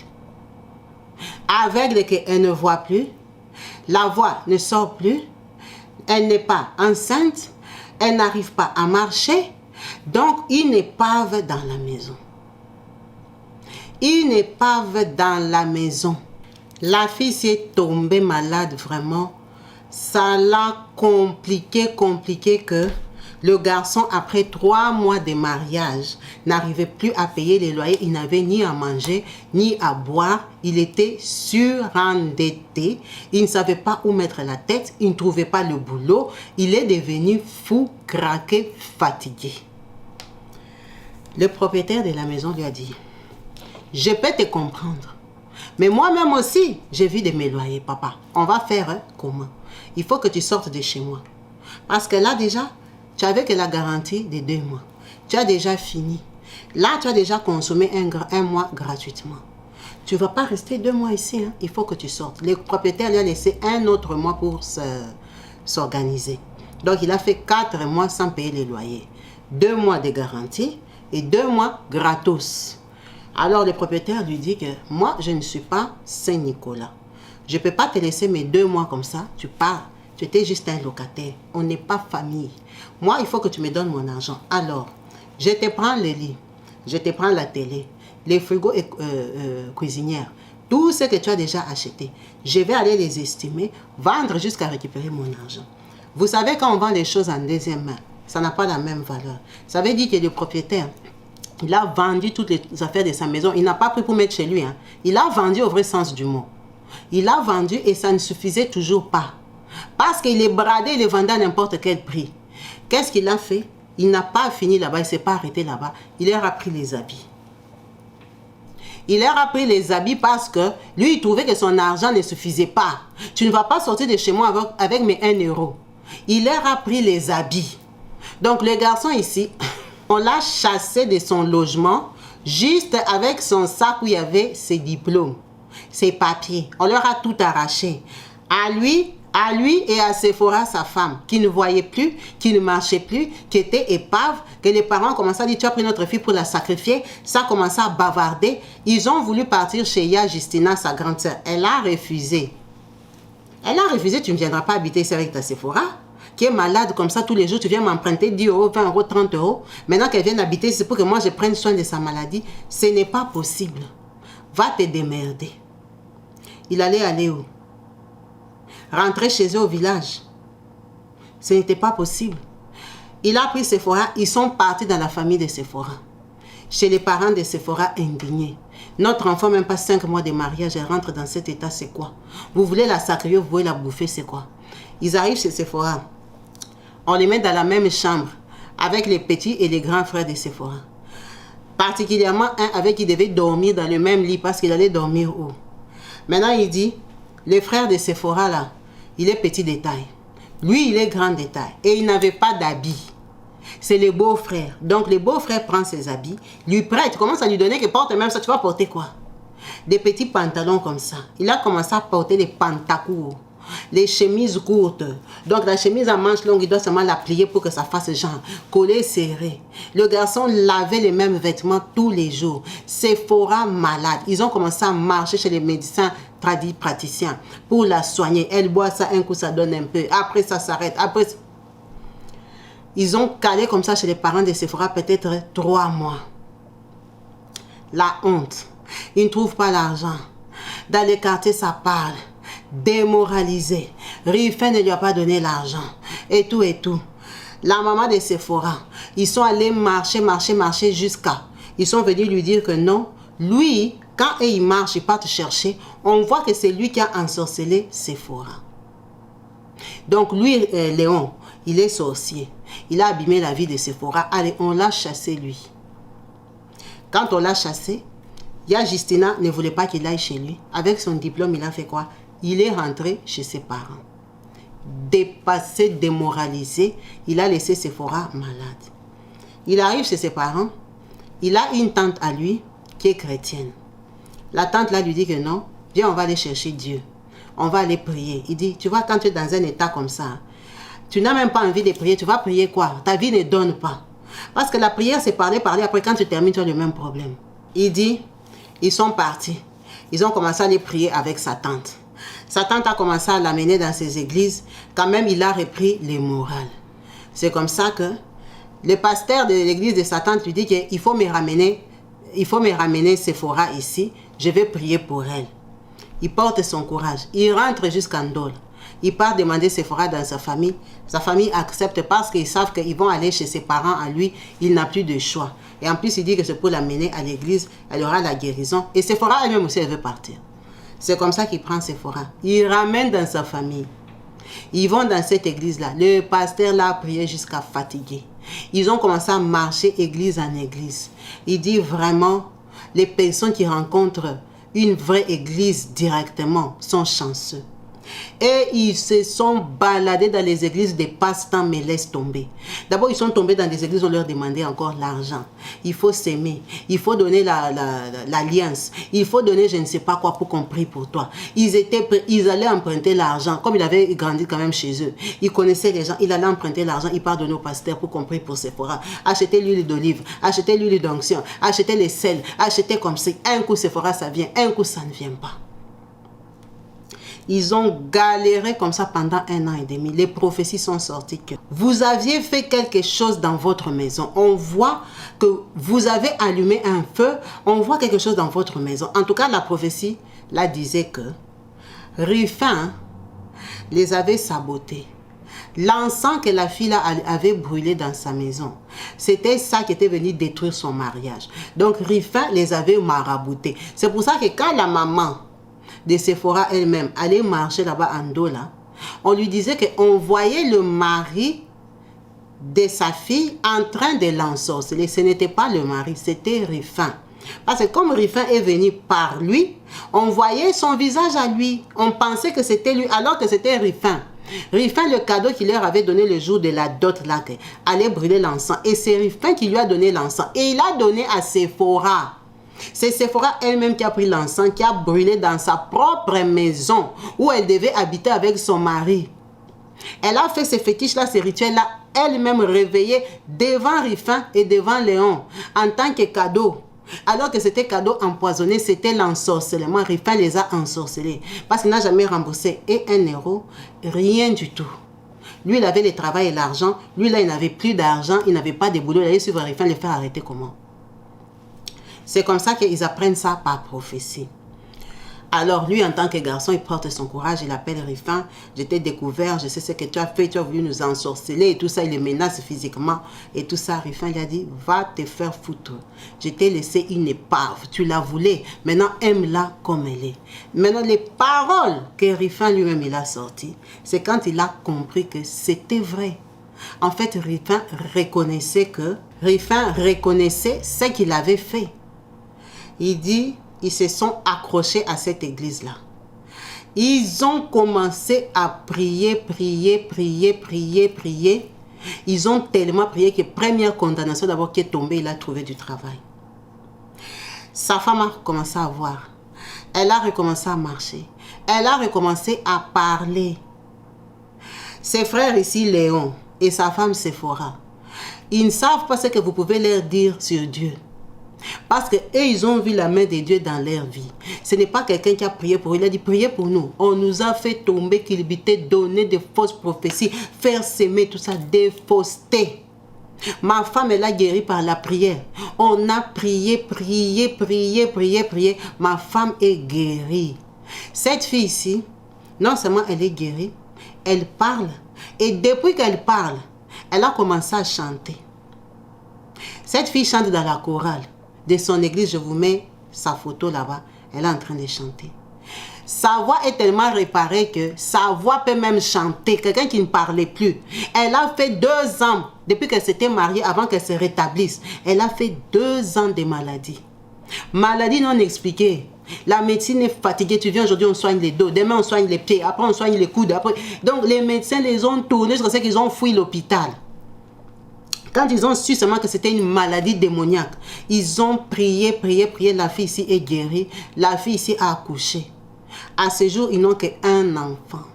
Aveugle qu'elle ne voit plus. La voix ne sort plus. Elle n'est pas enceinte. Elle n'arrive pas à marcher. Donc, une épave dans la maison. Une épave dans la maison. La fille s'est tombée malade vraiment. Ça l'a compliqué que le garçon, après 3 mois de mariage, n'arrivait plus à payer les loyers. Il n'avait ni à manger, ni à boire. Il était surendetté. Il ne savait pas où mettre la tête. Il ne trouvait pas le boulot. Il est devenu fou, craqué, fatigué. Le propriétaire de la maison lui a dit, je peux te comprendre. Mais moi-même aussi, j'ai vu de mes loyers, papa. On va faire comment? Il faut que tu sortes de chez moi. Parce que là, déjà, tu avais que la garantie de 2 mois. Tu as déjà fini. Là, tu as déjà consommé un mois gratuitement. Tu ne vas pas rester 2 mois ici. Hein. Il faut que tu sortes. Le propriétaire lui a laissé un autre mois pour s'organiser. Donc, il a fait 4 mois sans payer les loyers. 2 mois de garantie et 2 mois gratos. Alors, le propriétaire lui dit que moi, je ne suis pas Saint-Nicolas. Je ne peux pas te laisser mes 2 mois comme ça. Tu pars. Tu étais juste un locataire. On n'est pas famille. Moi, il faut que tu me donnes mon argent. Alors, je te prends le lit. Je te prends la télé, les frigos et cuisinières. Tout ce que tu as déjà acheté. Je vais aller les estimer, vendre jusqu'à récupérer mon argent. Vous savez, quand on vend les choses en deuxième main, ça n'a pas la même valeur. Ça veut dire que le propriétaire, il a vendu toutes les affaires de sa maison. Il n'a pas pris pour mettre chez lui. Hein. Il a vendu au vrai sens du mot. Il a vendu et ça ne suffisait toujours pas. Parce qu'il est bradé, il est vendu à n'importe quel prix. Qu'est-ce qu'il a fait? Il n'a pas fini là-bas, il ne s'est pas arrêté là-bas. Il leur a pris les habits. Il leur a pris les habits parce que lui, il trouvait que son argent ne suffisait pas. Tu ne vas pas sortir de chez moi avec mes 1 euro. Il leur a pris les habits. Donc le garçon ici, on l'a chassé de son logement juste avec son sac où il y avait ses diplômes, ses papiers. On leur a tout arraché. À lui et à Sephora, sa femme, qui ne voyait plus, qui ne marchait plus, qui était épave, que les parents commençaient à dire, tu as pris notre fille pour la sacrifier. Ça a commencé à bavarder. Ils ont voulu partir chez Ya Justina, sa grande sœur. Elle a refusé. Elle a refusé, tu ne viendras pas habiter ici avec ta Sephora, qui est malade comme ça tous les jours, tu viens m'emprunter 10 euros, 20 euros, 30 euros. Maintenant qu'elle vient habiter, c'est pour que moi je prenne soin de sa maladie. Ce n'est pas possible. Va te démerder. Il allait aller où? Rentrer chez eux au village. Ce n'était pas possible. Il a pris Sephora, ils sont partis dans la famille de Sephora. Chez les parents de Sephora indignés. Notre enfant, même pas 5 mois de mariage, elle rentre dans cet état, c'est quoi? Vous voulez la sacrifier, vous voulez la bouffer, c'est quoi? Ils arrivent chez Sephora. On les met dans la même chambre avec les petits et les grands frères de Sephora. Particulièrement un avec qui devait dormir dans le même lit parce qu'il allait dormir où? Maintenant, il dit, le frère de Sephora là, il est petit détail. Lui, il est grand détail. Et il n'avait pas d'habits. C'est le beau-frère. Donc, le beau-frère prend ses habits, lui prête, commence à lui donner que porte même ça. Tu vas porter quoi? Des petits pantalons comme ça. Il a commencé à porter des pantacours, les chemises courtes. Donc, la chemise à manches longues, il doit seulement la plier pour que ça fasse genre collé serré. Le garçon lavait les mêmes vêtements tous les jours. Sephora malade. Ils ont commencé à marcher chez les médecins praticiens pour la soigner. Elle boit ça, un coup ça donne un peu. Après ça s'arrête. Après, ils ont calé comme ça chez les parents de Sephora peut-être 3 mois. La honte. Ils ne trouvent pas l'argent. Dans les quartiers, ça parle. Démoralisé. Ruffin ne lui a pas donné l'argent. Et tout et tout. La maman de Sephora, ils sont allés marcher jusqu'à. Ils sont venus lui dire que non. Lui, quand il marche, il part te chercher. On voit que c'est lui qui a ensorcelé Sephora. Donc lui, Léon, il est sorcier. Il a abîmé la vie de Sephora. Allez, on l'a chassé lui. Quand on l'a chassé, Il y a Justina ne voulait pas qu'il aille chez lui. Avec son diplôme, il a fait quoi? Il est rentré chez ses parents. Dépassé, démoralisé, il a laissé Sephora malade. Il arrive chez ses parents. Il a une tante à lui qui est chrétienne. La tante là lui dit que non, viens, on va aller chercher Dieu. On va aller prier. Il dit, tu vois, quand tu es dans un état comme ça, tu n'as même pas envie de prier. Tu vas prier quoi? Ta vie ne donne pas. Parce que la prière, c'est parler. Après, quand tu termines, tu as le même problème. Il dit, ils sont partis. Ils ont commencé à aller prier avec sa tante. Sa tante a commencé à l'amener dans ses églises. Quand même, il a repris le moral. C'est comme ça que le pasteur de l'église de sa tante lui dit qu'il faut me ramener Sephora ici. Je vais prier pour elle. Il porte son courage. Il rentre jusqu'à Ndol. Il part demander Sephora dans sa famille. Sa famille accepte parce qu'ils savent qu'ils vont aller chez ses parents à lui. Il n'a plus de choix. Et en plus, il dit que c'est pour l'amener à l'église. Elle aura la guérison. Et Sephora elle-même aussi, elle veut partir. C'est comme ça qu'il prend Sephora. Il ramène dans sa famille. Ils vont dans cette église-là. Le pasteur l'a prié jusqu'à fatiguer. Ils ont commencé à marcher église en église. Il dit vraiment, les personnes qui rencontrent une vraie église directement sont chanceux. Et ils se sont baladés dans les églises des passe-temps, mais laisse tomber. D'abord, ils sont tombés dans des églises, on leur demandait encore l'argent. Il faut s'aimer, il faut donner l'alliance, il faut donner je ne sais pas quoi pour qu'on prie pour toi. Ils allaient emprunter l'argent, comme il avait grandi quand même chez eux. Ils connaissaient les gens, il allait emprunter l'argent, il part donner au pasteur pour qu'on prie pour Sephora. Acheter l'huile d'olive, acheter l'huile d'onction, acheter les sels, acheter comme ça. Un coup Sephora ça vient, un coup ça ne vient pas. Ils ont galéré comme ça pendant 1 an et demi. Les prophéties sont sorties que vous aviez fait quelque chose dans votre maison. On voit que vous avez allumé un feu. On voit quelque chose dans votre maison. En tout cas, la prophétie là disait que Rifin les avait sabotés. L'encens que la fille là avait brûlé dans sa maison, c'était ça qui était venu détruire son mariage. Donc Rifin les avait maraboutés. C'est pour ça que quand la maman de Sephora elle-même allait marcher là-bas en Ndola, on lui disait qu'on voyait le mari de sa fille en train de l'ensorceler. Ce n'était pas le mari, c'était Rifin. Parce que comme Rifin est venu par lui, on voyait son visage à lui. On pensait que c'était lui, alors que c'était Rifin. Rifin, le cadeau qu'il leur avait donné le jour de la dot là, allait brûler l'encens. Et c'est Rifin qui lui a donné l'encens. Et il a donné à Sephora. C'est Sephora elle-même qui a pris l'encens, qui a brûlé dans sa propre maison où elle devait habiter avec son mari. Elle a fait ces fétiches-là, ces rituels-là, elle-même réveillée devant Rifin et devant Léon en tant que cadeau. Alors que c'était cadeau empoisonné, c'était l'ensorcellement. Rifin les a ensorcelés parce qu'il n'a jamais remboursé et 1 euro, rien du tout. Lui, il avait le travail et l'argent. Lui, là, il n'avait plus d'argent, il n'avait pas de boulot. Il allait suivre Rifin, les faire arrêter comment? C'est comme ça qu'ils apprennent ça par prophétie. Alors lui, en tant que garçon, il porte son courage, il appelle Rifin. Je t'ai découvert, je sais ce que tu as fait, tu as voulu nous ensorceler et tout ça, il les menace physiquement. Et tout ça, Rifin, il a dit, va te faire foutre. Je t'ai laissé une épave, tu la voulais, maintenant aime-la comme elle est. Maintenant, les paroles que Rifin lui-même il a sorties, c'est quand il a compris que c'était vrai. En fait, Rifin reconnaissait ce qu'il avait fait. Il dit, ils se sont accrochés à cette église-là. Ils ont commencé à prier. Ils ont tellement prié que première condamnation d'abord qui est tombée, il a trouvé du travail. Sa femme a commencé à voir. Elle a recommencé à marcher. Elle a recommencé à parler. Ses frères ici, Léon, et sa femme Sephora, ils ne savent pas ce que vous pouvez leur dire sur Dieu. Parce qu'eux, ils ont vu la main de Dieu dans leur vie. Ce n'est pas quelqu'un qui a prié pour eux. Il a dit, priez pour nous. On nous a fait tomber, culbuter, donner de fausses prophéties, faire s'aimer, tout ça, des faussetés. Ma femme, elle a guéri par la prière. On a prié. Ma femme est guérie. Cette fille ici, non seulement elle est guérie, elle parle. Et depuis qu'elle parle, elle a commencé à chanter. Cette fille chante dans la chorale de son église. Je vous mets sa photo là-bas. Elle est en train de chanter. Sa voix est tellement réparée que sa voix peut même chanter. Quelqu'un qui ne parlait plus. Elle a fait 2 ans, depuis qu'elle s'était mariée, avant qu'elle se rétablisse. Elle a fait 2 ans de maladie. Maladie non expliquée. La médecine est fatiguée. Tu viens aujourd'hui, on soigne les dos. Demain, on soigne les pieds. Après, on soigne les coudes. Après... Donc, les médecins les ont tournés jusqu'à ce qu'ils ont fouillé l'hôpital. Quand ils ont su seulement que c'était une maladie démoniaque, ils ont prié. La fille ici est guérie. La fille ici a accouché. À ce jour, ils n'ont qu'un enfant.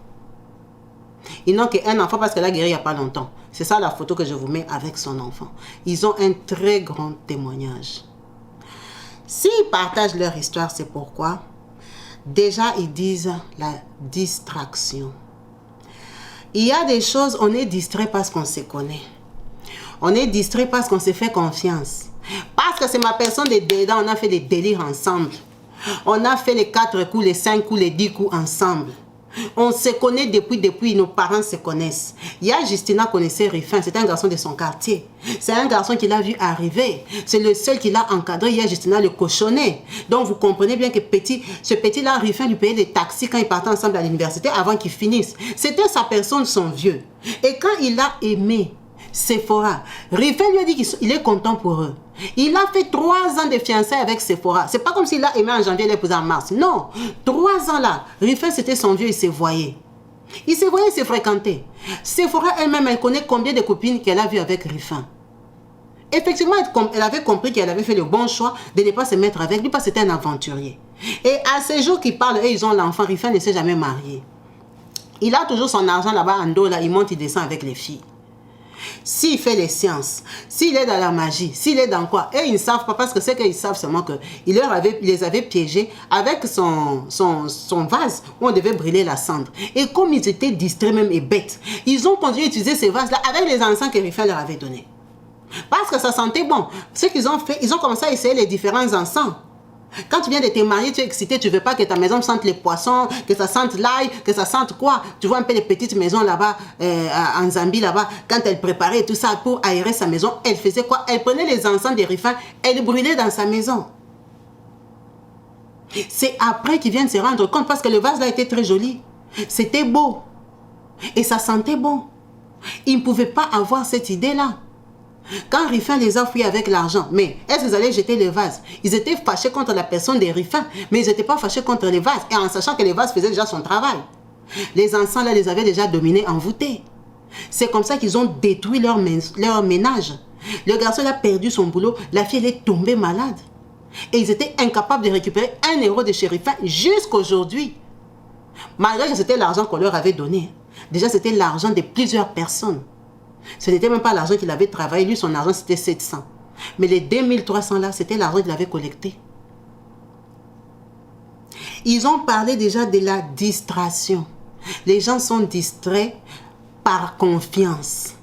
Ils n'ont qu'un enfant parce qu'elle a guéri il n'y a pas longtemps. C'est ça la photo que je vous mets avec son enfant. Ils ont un très grand témoignage. S'ils partagent leur histoire, c'est pourquoi. Déjà, ils disent la distraction. Il y a des choses, on est distrait parce qu'on se connaît. On est distrait parce qu'on se fait confiance. Parce que c'est ma personne de dedans, on a fait des délires ensemble. On a fait les 4 coups, les 5 coups, les 10 coups ensemble. On se connaît depuis nos parents se connaissent. Il y a Justina connaissait Rifin, c'est un garçon de son quartier. C'est un garçon qui l'a vu arriver. C'est le seul qui l'a encadré. Il y a Justina le cochonnet. Donc vous comprenez bien que ce petit-là, Rifin lui payait des taxis quand ils partaient ensemble à l'université avant qu'ils finissent. C'était sa personne, son vieux. Et quand il a aimé Sephora, Rifin lui a dit qu'il est content pour eux. Il a fait 3 ans de fiançailles avec Sephora. C'est pas comme s'il a aimé en janvier, il l'a épousé en mars. Non, 3 ans là. Rifin, c'était son vieux, il se voyait. Il se voyait, il se fréquentait. Sephora elle-même, elle connaît combien de copines qu'elle a vues avec Rifin. Effectivement, elle avait compris qu'elle avait fait le bon choix de ne pas se mettre avec lui parce que c'était un aventurier. Et à ces jours qu'ils parlent, et ils ont l'enfant, Rifin ne s'est jamais marié. Il a toujours son argent là-bas en dos, là, il monte, il descend avec les filles. S'il fait les sciences, s'il est dans la magie, s'il est dans quoi, et ils ne savent pas parce que c'est qu'ils savent seulement qu'il les avait piégés avec son vase où on devait brûler la cendre. Et comme ils étaient distraits même et bêtes, ils ont continué à utiliser ces vases-là avec les encens que Rifin leur avait donnés. Parce que ça sentait bon. Ce qu'ils ont fait, ils ont commencé à essayer les différents encens. Quand tu viens de te marier, tu es excité, tu ne veux pas que ta maison sente les poissons, que ça sente l'ail, que ça sente quoi. Tu vois un peu les petites maisons là-bas, en Zambie là-bas, quand elle préparait tout ça pour aérer sa maison, elle faisait quoi? Elle prenait les encens des Rifin, elle les brûlait dans sa maison. C'est après qu'ils viennent se rendre compte parce que le vase là était très joli. C'était beau. Et ça sentait bon. Ils ne pouvaient pas avoir cette idée-là. Quand Rifin les a fouillés avec l'argent, mais est-ce qu'ils allaient jeter les vases? Ils étaient fâchés contre la personne des Rifin, mais ils n'étaient pas fâchés contre les vases, et en sachant que les vases faisaient déjà son travail. Les encens là les avaient déjà dominés, envoûtés. C'est comme ça qu'ils ont détruit leur ménage. Le garçon a perdu son boulot, la fille elle est tombée malade. Et ils étaient incapables de récupérer 1 euro de chez Rifin jusqu'aujourd'hui. Malgré que c'était l'argent qu'on leur avait donné. Déjà c'était l'argent de plusieurs personnes. Ce n'était même pas l'argent qu'il avait travaillé. Lui, son argent, c'était 700. Mais les 2300 là, c'était l'argent qu'il avait collecté. Ils ont parlé déjà de la distraction. Les gens sont distraits par confiance.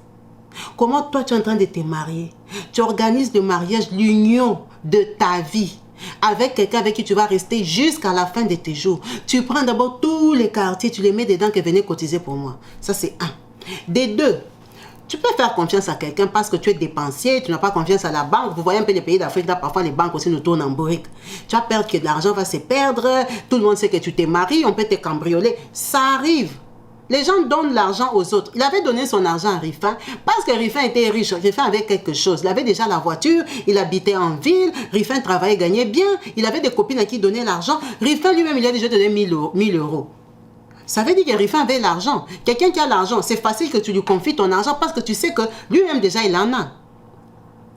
Comment toi, tu es en train de te marier? Tu organises le mariage, l'union de ta vie avec quelqu'un avec qui tu vas rester jusqu'à la fin de tes jours. Tu prends d'abord tous les quartiers, tu les mets dedans que venez cotiser pour moi. Ça, c'est 1. Des 2, tu peux faire confiance à quelqu'un parce que tu es dépensier, tu n'as pas confiance à la banque. Vous voyez un peu les pays d'Afrique, là, parfois les banques aussi nous tournent en bourrique. Tu as peur que l'argent va se perdre, tout le monde sait que tu t'es marié, on peut te cambrioler. Ça arrive. Les gens donnent l'argent aux autres. Il avait donné son argent à Rifin parce que Rifin était riche. Rifin avait quelque chose. Il avait déjà la voiture, il habitait en ville, Rifin travaillait, gagnait bien. Il avait des copines à qui donner l'argent. Rifin lui-même, il a déjà donné 1000 euros. Ça veut dire que Rifin avait l'argent. Quelqu'un qui a l'argent, c'est facile que tu lui confies ton argent parce que tu sais que lui-même déjà il en a.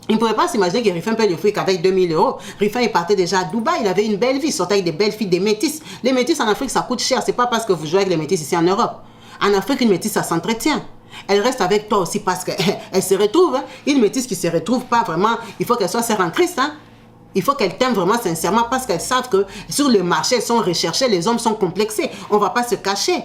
Il ne pouvait pas s'imaginer que Rifin peut lui offrir qu'avec 2000 euros. Rifin il partait déjà à Dubaï, il avait une belle vie, il sortait avec des belles filles, des métisses. Les métisses en Afrique ça coûte cher, c'est pas parce que vous jouez avec les métisses ici en Europe. En Afrique une métisse ça s'entretient. Elle reste avec toi aussi parce qu'elle se retrouve. Hein. Une métisse qui ne se retrouve pas vraiment, il faut qu'elle soit sœur en Christ. Hein. Il faut qu'elles t'aiment vraiment sincèrement parce qu'elles savent que sur le marché, elles sont recherchées, les hommes sont complexés. On ne va pas se cacher.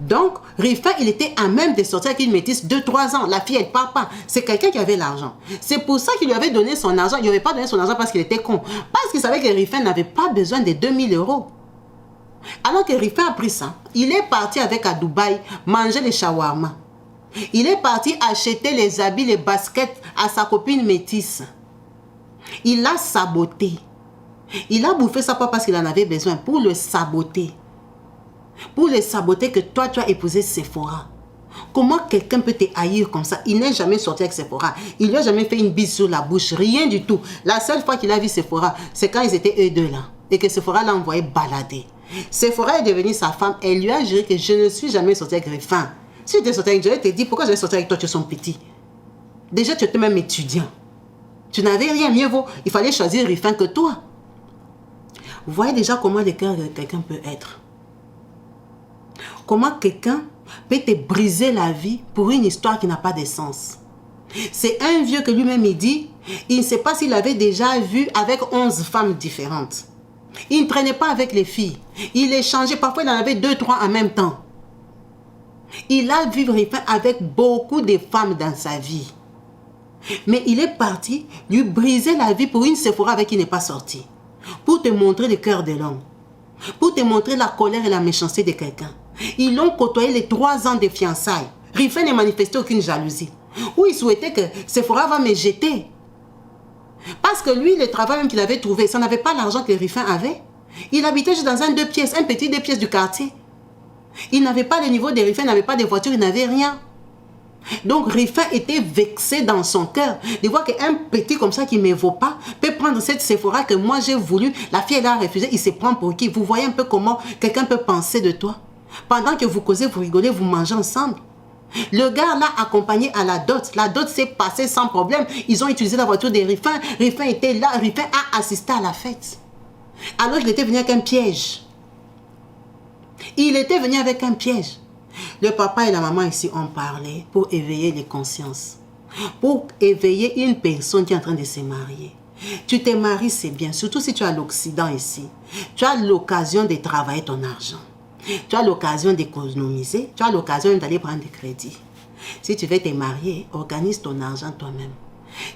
Donc, Rifin, il était à même de sortir avec une métisse 2-3 ans. La fille, elle ne parle pas. C'est quelqu'un qui avait l'argent. C'est pour ça qu'il lui avait donné son argent. Il ne lui avait pas donné son argent parce qu'il était con. Parce qu'il savait que Rifin n'avait pas besoin de 2000 euros. Alors que Rifin a pris ça, il est parti avec à Dubaï manger les shawarma. Il est parti acheter les habits, les baskets à sa copine métisse. Il l'a saboté. Il a bouffé ça pas parce qu'il en avait besoin, pour le saboter. Pour le saboter que toi, tu as épousé Sephora. Comment quelqu'un peut te haïr comme ça? Il n'est jamais sorti avec Sephora. Il lui a jamais fait une bise sur la bouche. Rien du tout. La seule fois qu'il a vu Sephora, c'est quand ils étaient eux deux là. Et que Sephora l'a envoyé balader. Sephora est devenue sa femme. Elle lui a juré que je ne suis jamais sorti avec Rifin. Si tu es sorti avec Dieu, elle te dit pourquoi je vais sortir avec toi, tu es son petit. Déjà, tu étais même étudiant. Tu n'avais rien, mieux vaut. Il fallait choisir Rifin que toi. Vous voyez déjà comment le cœur de quelqu'un peut être. Comment quelqu'un peut te briser la vie pour une histoire qui n'a pas de sens. C'est un vieux que lui-même il dit, il ne sait pas s'il avait déjà vu avec 11 femmes différentes. Il ne traînait pas avec les filles. Il échangeait, parfois il en avait 2, 3 en même temps. Il a vu Rifin avec beaucoup de femmes dans sa vie. Mais il est parti lui briser la vie pour une Sephora avec qui il n'est pas sorti. Pour te montrer le cœur de l'homme. Pour te montrer la colère et la méchanceté de quelqu'un. Ils l'ont côtoyé les 3 ans de fiançailles. Rifin ne manifestait aucune jalousie. Ou il souhaitait que Sephora va me jeter. Parce que lui, le travail même qu'il avait trouvé, ça n'avait pas l'argent que Rifin avait. Il habitait juste dans un 2 pièces, un petit 2 pièces du quartier. Il n'avait pas le niveau de Rifin, il n'avait pas de voiture, il n'avait rien. Donc Rifin était vexé dans son cœur de voir qu'un petit comme ça qui ne me vaut pas peut prendre cette Sephora que moi j'ai voulu. La fille elle a refusé, il se prend pour qui? Vous voyez un peu comment quelqu'un peut penser de toi? Pendant que vous causez, vous rigolez, vous mangez ensemble. Le gars l'a accompagné à la dot. La dot s'est passée sans problème. Ils ont utilisé la voiture de Rifin. Rifin était là. Rifin a assisté à la fête. Alors il était venu avec un piège. Il était venu avec un piège. Le papa et la maman ici ont parlé pour éveiller les consciences. Pour éveiller une personne qui est en train de se marier. Tu te maries, c'est bien. Surtout si tu as l'Occident ici. Tu as l'occasion de travailler ton argent. Tu as l'occasion d'économiser, tu as l'occasion d'aller prendre des crédits. Si tu veux te marier, organise ton argent toi-même.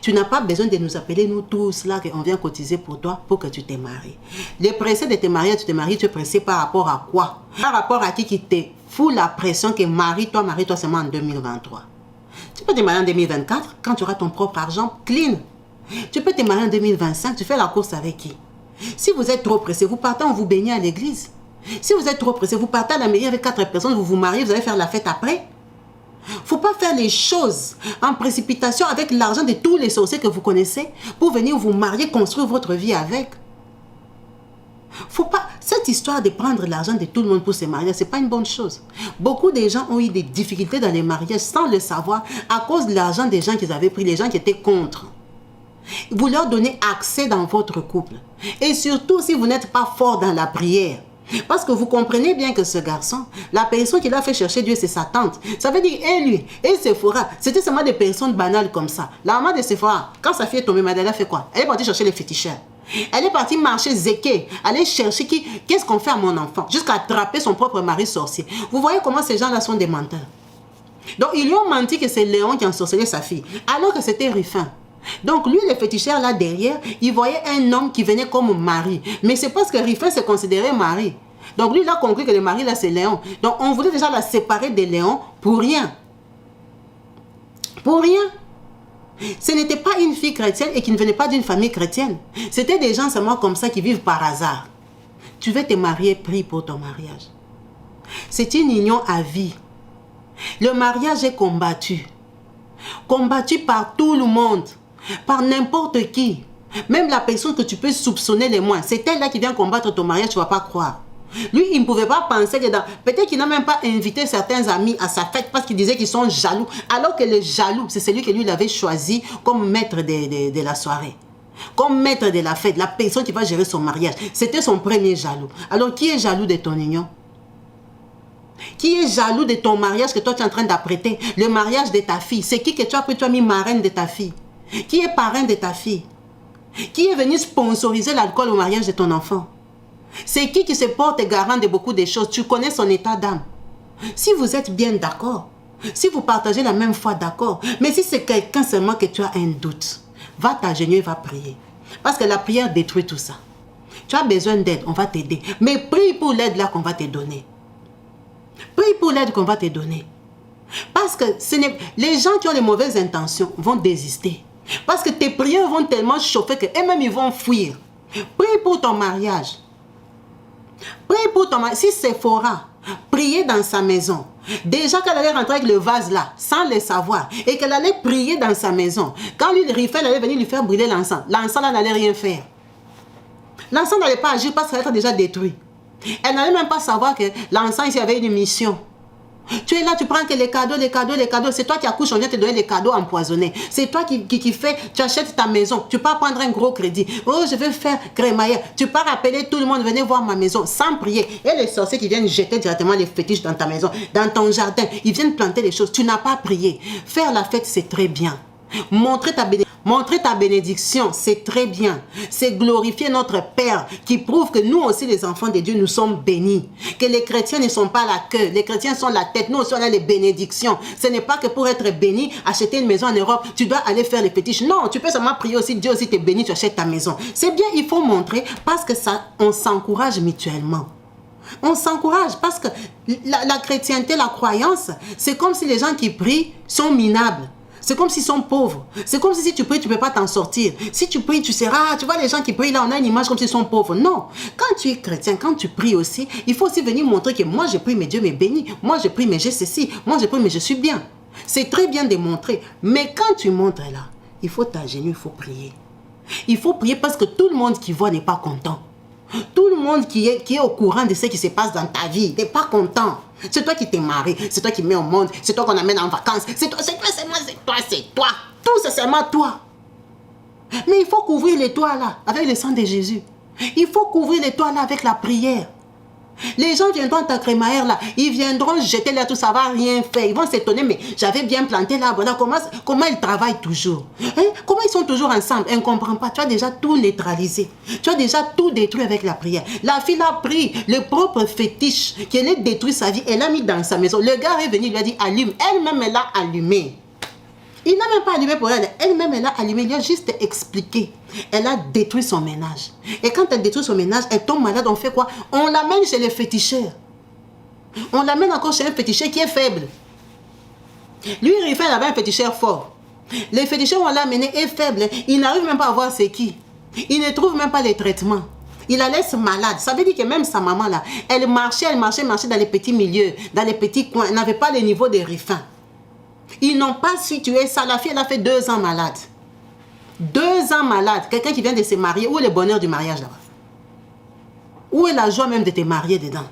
Tu n'as pas besoin de nous appeler, nous tous, là, qu'on vient cotiser pour toi, pour que tu te maries. Le pressé de te marier, tu es pressé par rapport à quoi? Par rapport à qui te fout la pression que marie-toi seulement en 2023. Tu peux te marier en 2024, quand tu auras ton propre argent, clean. Tu peux te marier en 2025, tu fais la course avec qui? Si vous êtes trop pressé, vous partez, on vous baignez à l'église. Si vous êtes trop pressé, vous partez à la mairie avec 4 personnes, vous vous mariez, vous allez faire la fête après. Il ne faut pas faire les choses en précipitation avec l'argent de tous les sorciers que vous connaissez pour venir vous marier, construire votre vie avec. Faut pas, cette histoire de prendre l'argent de tout le monde pour se marier, ce n'est pas une bonne chose. Beaucoup de gens ont eu des difficultés dans les mariages sans le savoir à cause de l'argent des gens qu'ils avaient pris, les gens qui étaient contre. Vous leur donnez accès dans votre couple. Et surtout si vous n'êtes pas fort dans la prière. Parce que vous comprenez bien que ce garçon, la personne qui l'a fait chercher Dieu, c'est sa tante. Ça veut dire, et lui, et Sephora, c'était seulement des personnes banales comme ça. La maman de Sephora, quand sa fille est tombée malade, elle a fait quoi? Elle est partie chercher les féticheurs. Elle est partie marcher zéké, aller chercher qu'est-ce qu'on fait à mon enfant, jusqu'à attraper son propre mari sorcier. Vous voyez comment ces gens-là sont des menteurs. Donc, ils lui ont menti que c'est Léon qui a ensorcelé sa fille, alors que c'était Rifin. Donc lui, le féticheur là derrière, il voyait un homme qui venait comme mari. Mais c'est parce que Rifin se considérait mari. Donc lui, il a conclu que le mari là, c'est Léon. Donc on voulait déjà la séparer de Léon pour rien. Pour rien. Ce n'était pas une fille chrétienne et qui ne venait pas d'une famille chrétienne. C'était des gens seulement comme ça qui vivent par hasard. Tu veux te marier, prie pour ton mariage. C'est une union à vie. Le mariage est combattu. Combattu par tout le monde. Par n'importe qui. Même la personne que tu peux soupçonner les moins. C'est elle là qui vient combattre ton mariage, tu ne vas pas croire. Lui, il ne pouvait pas penser que dans... Peut-être qu'il n'a même pas invité certains amis à sa fête parce qu'il disait qu'ils sont jaloux. Alors que le jaloux, c'est celui que lui l'avait choisi comme maître de la soirée. Comme maître de la fête, la personne qui va gérer son mariage. C'était son premier jaloux. Alors, qui est jaloux de ton union? Qui est jaloux de ton mariage que toi tu es en train d'apprêter? Le mariage de ta fille. C'est qui que tu as pris, tu as mis marraine de ta fille? Qui est parrain de ta fille? Qui est venu sponsoriser l'alcool au mariage de ton enfant? C'est qui se porte garant de beaucoup de choses? Tu connais son état d'âme. Si vous êtes bien d'accord, si vous partagez la même foi, d'accord. Mais si c'est quelqu'un seulement que tu as un doute, va t'agenouiller et va prier. Parce que la prière détruit tout ça. Tu as besoin d'aide, on va t'aider. Mais prie pour l'aide là qu'on va te donner. Prie pour l'aide qu'on va te donner. Parce que les gens qui ont les mauvaises intentions vont désister. Parce que tes prières vont tellement chauffer qu'eux-mêmes ils vont fuir. Prie pour ton mariage. Prie pour ton mariage. Si Sephora priait dans sa maison, Déjà qu'elle allait rentrer avec le vase là, sans le savoir, et qu'elle allait prier dans sa maison. Quand lui, Raphaël allait venir lui faire brûler l'encens, l'encens là n'allait rien faire. L'encens n'allait pas agir parce qu'elle était déjà détruite. Elle n'allait même pas savoir que l'encens ici avait une mission. Tu es là, tu prends que les cadeaux, les cadeaux, les cadeaux. C'est toi qui accouches, on vient te donner les cadeaux empoisonnés. C'est toi qui fais, tu achètes ta maison. Tu pars prendre un gros crédit. Oh, je veux faire crémaillère. Tu pars appeler tout le monde, venez voir ma maison sans prier. Et les sorciers qui viennent jeter directement les fétiches dans ta maison, dans ton jardin, ils viennent planter les choses. Tu n'as pas prié. Faire la fête, c'est très bien. Montrer ta bénédiction, c'est très bien. C'est glorifier notre Père qui prouve que nous aussi, les enfants de Dieu, nous sommes bénis. Que les chrétiens ne sont pas la queue, les chrétiens sont la tête. Nous aussi, on a les bénédictions. Ce n'est pas que pour être béni, acheter une maison en Europe, tu dois aller faire les fétiches. Non, tu peux seulement prier aussi. Dieu aussi t'est béni, tu achètes ta maison. C'est bien, il faut montrer parce que ça, on s'encourage mutuellement. On s'encourage parce que la chrétienté, la croyance, c'est comme si les gens qui prient sont minables. C'est comme s'ils sont pauvres. C'est comme si tu pries, tu ne peux pas t'en sortir. Si tu pries, tu seras... Tu vois les gens qui prient là, on a une image comme s'ils sont pauvres. Non. Quand tu es chrétien, quand tu pries aussi, il faut aussi venir montrer que moi je prie, mais Dieu me bénit. Moi je prie, mais j'ai ceci. Moi je prie, mais je suis bien. C'est très bien de montrer. Mais quand tu montres là, il faut t'agenouiller, il faut prier. Il faut prier parce que tout le monde qui voit n'est pas content. Tout le monde qui est au courant de ce qui se passe dans ta vie n'est pas content. C'est toi qui t'es marié, c'est toi qui mets au monde, c'est toi qu'on amène en vacances, c'est toi, c'est toi. Tout c'est seulement toi. Mais il faut couvrir les toits là avec le sang de Jésus. Il faut couvrir les toits là avec la prière. Les gens viendront à ta crémaillère là, ils viendront jeter là tout, ça va rien faire. Ils vont s'étonner, mais j'avais bien planté là, voilà comment ils travaillent toujours. Hein? Comment ils sont toujours ensemble? On ne comprend pas. Tu as déjà tout neutralisé. Tu as déjà tout détruit avec la prière. La fille a pris le propre fétiche qui allait détruire sa vie, elle l'a mis dans sa maison. Le gars est venu, il lui a dit allume. Elle-même, elle l'a allumé. Il n'a même pas allumé pour elle. Elle-même, elle a allumé. Il a juste expliqué. Elle a détruit son ménage. Et quand elle détruit son ménage, elle tombe malade. On fait quoi? On l'amène chez les féticheurs. On l'amène encore chez un féticheur qui est faible. Lui, Raphaël avait un féticheur fort. Les féticheurs, on l'a amené, est faible. Il n'arrive même pas à voir c'est qui. Il ne trouve même pas les traitements. Il la laisse malade. Ça veut dire que même sa maman, là, elle marchait dans les petits milieux, dans les petits coins. Elle n'avait pas le niveau des Riffins. Ils n'ont pas su tuer ça. La fille, elle a fait 2 ans malade. 2 ans malade. Quelqu'un qui vient de se marier. Où est le bonheur du mariage là-bas? Où est la joie même de te marier dedans?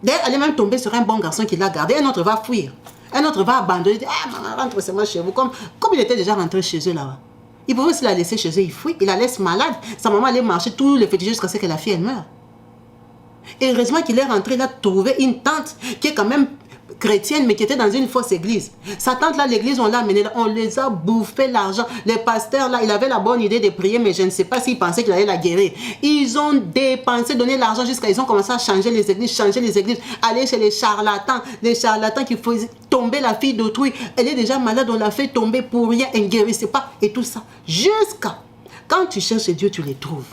D'ailleurs, elle est même tombée sur un bon garçon qui l'a gardé. Un autre va fuir. Un autre va abandonner. Ah, maman, rentre seulement chez vous. Comme il était déjà rentré chez eux là-bas. Il pouvait aussi la laisser chez eux. Il fuit. Il la laisse malade. Sa maman allait marcher tous les fétiches jusqu'à ce que la fille elle meure. Et heureusement qu'il est rentré. Il a trouvé une tante qui est quand même chrétienne, mais qui était dans une fausse église. Sa tante là, l'église, on l'a amené là, on les a bouffé l'argent. Les pasteurs là, il avait la bonne idée de prier, mais je ne sais pas s'ils pensaient qu'il allait la guérir. Ils ont dépensé, donné l'argent jusqu'à ils ont commencé à changer les églises, aller chez les charlatans qui faisaient tomber la fille d'autrui. Elle est déjà malade, on l'a fait tomber pour rien, elle ne guérissait pas, et tout ça. Jusqu'à, quand tu cherches Dieu, tu les trouves.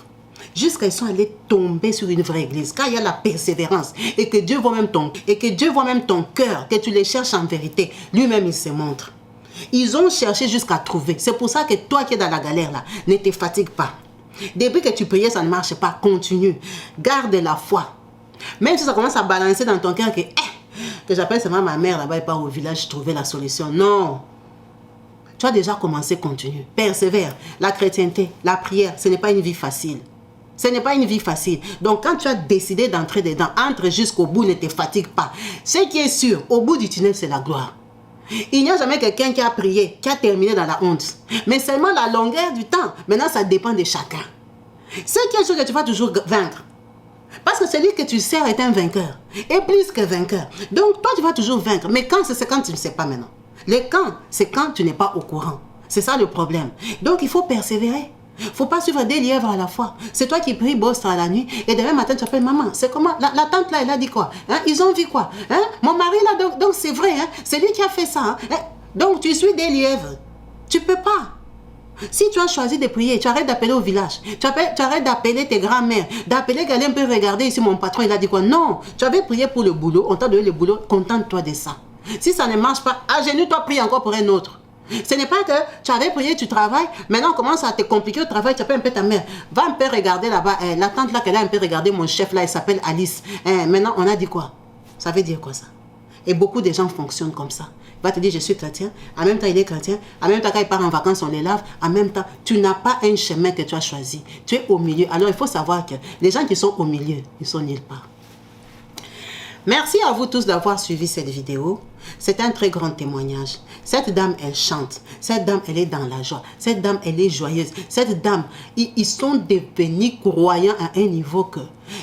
Jusqu'à ils sont allés tomber sur une vraie église. Quand il y a la persévérance et que Dieu voit même ton cœur, que tu les cherches en vérité, lui-même il se montre. Ils ont cherché jusqu'à trouver. C'est pour ça que toi qui es dans la galère là, ne te fatigue pas. Depuis que tu priais, ça ne marche pas. Continue. Garde la foi. Même si ça commence à balancer dans ton cœur que j'appelle seulement ma mère là-bas et pas au village trouver la solution. Non. Tu as déjà commencé, continue. Persévère. La chrétienté, la prière, ce n'est pas une vie facile. Ce n'est pas une vie facile. Donc, quand tu as décidé d'entrer dedans, entre jusqu'au bout, ne te fatigue pas. Ce qui est sûr, au bout du tunnel, c'est la gloire. Il n'y a jamais quelqu'un qui a prié, qui a terminé dans la honte. Mais seulement la longueur du temps. Maintenant, ça dépend de chacun. Ce qui est sûr que tu vas toujours vaincre. Parce que celui que tu sers est un vainqueur. Et plus que vainqueur. Donc, toi, tu vas toujours vaincre. Mais quand c'est quand tu ne sais pas maintenant. Le quand, c'est quand tu n'es pas au courant. C'est ça le problème. Donc, il faut persévérer. Il ne faut pas suivre des lièvres à la fois. C'est toi qui pries bosse à la nuit et demain matin tu appelles maman. C'est comment? La tante là, elle a dit quoi? Hein? Ils ont vu quoi? Hein? Mon mari là, donc c'est vrai, hein? C'est lui qui a fait ça. Hein? Donc tu suis des lièvres. Tu ne peux pas. Si tu as choisi de prier, tu arrêtes d'appeler au village. Tu arrêtes d'appeler tes grands-mères. D'appeler quelqu'un peut regarder ici, mon patron, il a dit quoi? Non, tu avais prié pour le boulot. On t'a donné le boulot, contente-toi de ça. Si ça ne marche pas, agenouille-toi, prie encore pour un autre. Ce n'est pas que tu avais prié, tu travailles, maintenant on commence à te compliquer au travail, tu appelles un peu ta mère. Va un peu regarder là-bas, la tante là qu'elle a un peu regardé, mon chef là, il s'appelle Alice. Maintenant on a dit quoi? Ça veut dire quoi ça? Et beaucoup de gens fonctionnent comme ça. Il va te dire, je suis chrétien. En même temps, il est chrétien. En même temps, quand il part en vacances, on les lave. En même temps, tu n'as pas un chemin que tu as choisi. Tu es au milieu. Alors, il faut savoir que les gens qui sont au milieu, ils sont nulle part. Merci à vous tous d'avoir suivi cette vidéo. C'est un très grand témoignage. Cette dame, elle chante. Cette dame, elle est dans la joie. Cette dame, elle est joyeuse. Cette dame, ils sont devenus croyants à un niveau que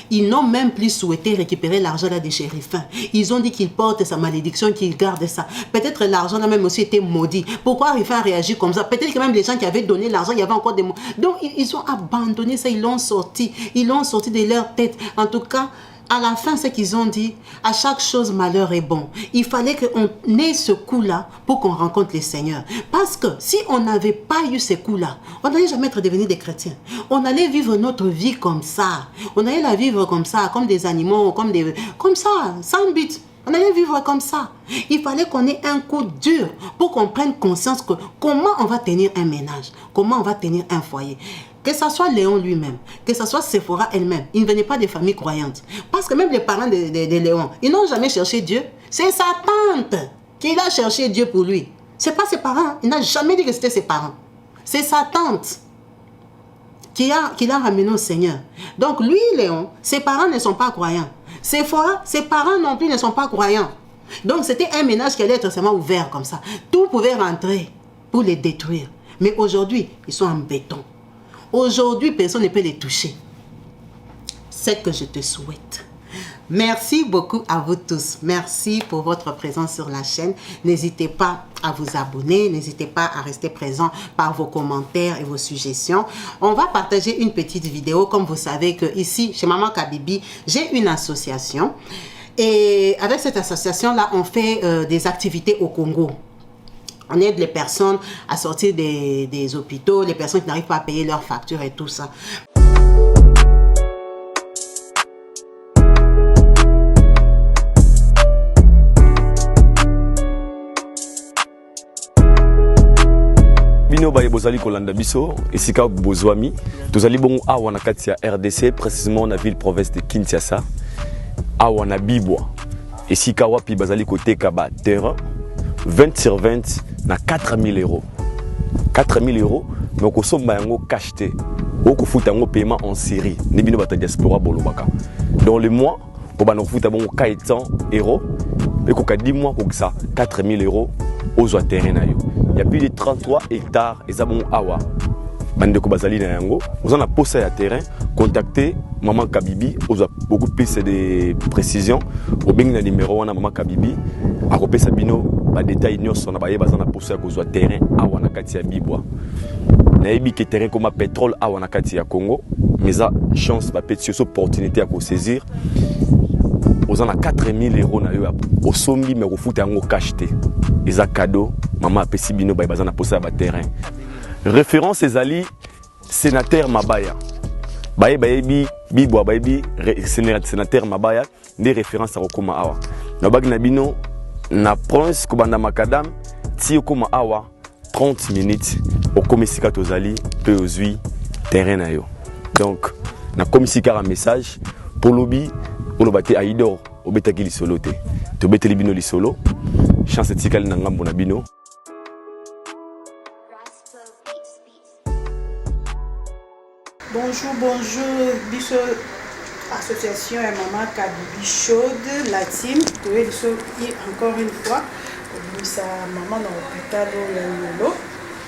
ils n'ont même plus souhaité récupérer l'argent là des chérifins. Ils ont dit qu'ils portent sa malédiction, qu'ils gardent ça. Peut-être l'argent a même aussi été maudit. Pourquoi Rifin a réagi comme ça? Peut-être que même les gens qui avaient donné l'argent, il y avait encore des mots. Donc, ils ont abandonné ça. Ils l'ont sorti. Ils l'ont sorti de leur tête. En tout cas, à la fin, ce qu'ils ont dit, à chaque chose, malheur est bon. Il fallait qu'on ait ce coup-là pour qu'on rencontre les seigneurs. Parce que si on n'avait pas eu ce coup-là, on n'allait jamais être devenus des chrétiens. On allait vivre notre vie comme ça. On allait la vivre comme ça, comme des animaux, comme ça, sans but. On allait vivre comme ça. Il fallait qu'on ait un coup dur pour qu'on prenne conscience que comment on va tenir un ménage, comment on va tenir un foyer. Que ce soit Léon lui-même, que ce soit Sephora elle-même, ils ne venaient pas des familles croyantes. Parce que même les parents de Léon, ils n'ont jamais cherché Dieu. C'est sa tante qui a cherché Dieu pour lui. Ce n'est pas ses parents. Il n'a jamais dit que c'était ses parents. C'est sa tante qui l'a ramené au Seigneur. Donc lui, Léon, ses parents ne sont pas croyants. Sephora, ses parents non plus ne sont pas croyants. Donc c'était un ménage qui allait être seulement ouvert comme ça. Tout pouvait rentrer pour les détruire. Mais aujourd'hui, ils sont en béton. Aujourd'hui, personne ne peut les toucher. C'est ce que je te souhaite. Merci beaucoup à vous tous. Merci pour votre présence sur la chaîne. N'hésitez pas à vous abonner. N'hésitez pas à rester présent par vos commentaires et vos suggestions. On va partager une petite vidéo. Comme vous savez que ici, chez Maman Kabibi, j'ai une association. Et avec cette association-là, on fait des activités au Congo. On aide les personnes à sortir des hôpitaux, les personnes qui n'arrivent pas à payer leurs factures et tout ça. Bino baye bozali kolanda biso esika bozwami tozali bongo awa na kati ya RDC précisément na ville province de Kinshasa awa na Bibwa esika wapi bazali koteka ba terrain 20 sur 20 na 4000 euros. 4000 euros, mais on consomme yango cash te. On fout yango paiement en série. Ni bino bata diaspora bolobaka. Dans le mois, pour bano fout bon 400 euros, et qu'on 10 mois pour ça 4000 euros aux terrain na yo. Il y a plus de 33 hectares et ça bon awa. Bande ko bazali na yango, vous en a posé à terrain, contactez Maman Kabibi, vous a beaucoup plus de précisions. Au bing na numéro na Maman Kabibi, a copé Sabino, ba détail nyonso na baye bazana posé à cause terrain awa na kati ya Bibwa. Na yebi ke terrain comme pétrole awa na kati ya Congo, mais ça chance ba petite opportunité à ko saisir. Vous en a 4000 euros na yo au sombi mais au foot yango cash te. Eza cadeau, Maman apesi bino baye bazana posé à ba terrain. Référence ezali sénateur Mabaya. Baye bayebi Bibwa bayebi sénateur Mabaya des références à Okoma awa. Na bag na bino na prince kobanda makadam ti okoma awa 30 minutes okomesika tozali pe ozui terrain na yo. Donc na komisika un message pour lobi olobate aidor obetaki lisolo te. To beteli bino lisolo. Chance tikali na ngambo na bino. Bonjour, Bicho Association et Maman Kabibi Chaude, la team, encore une fois, sa maman dans l'hôpital Lolo.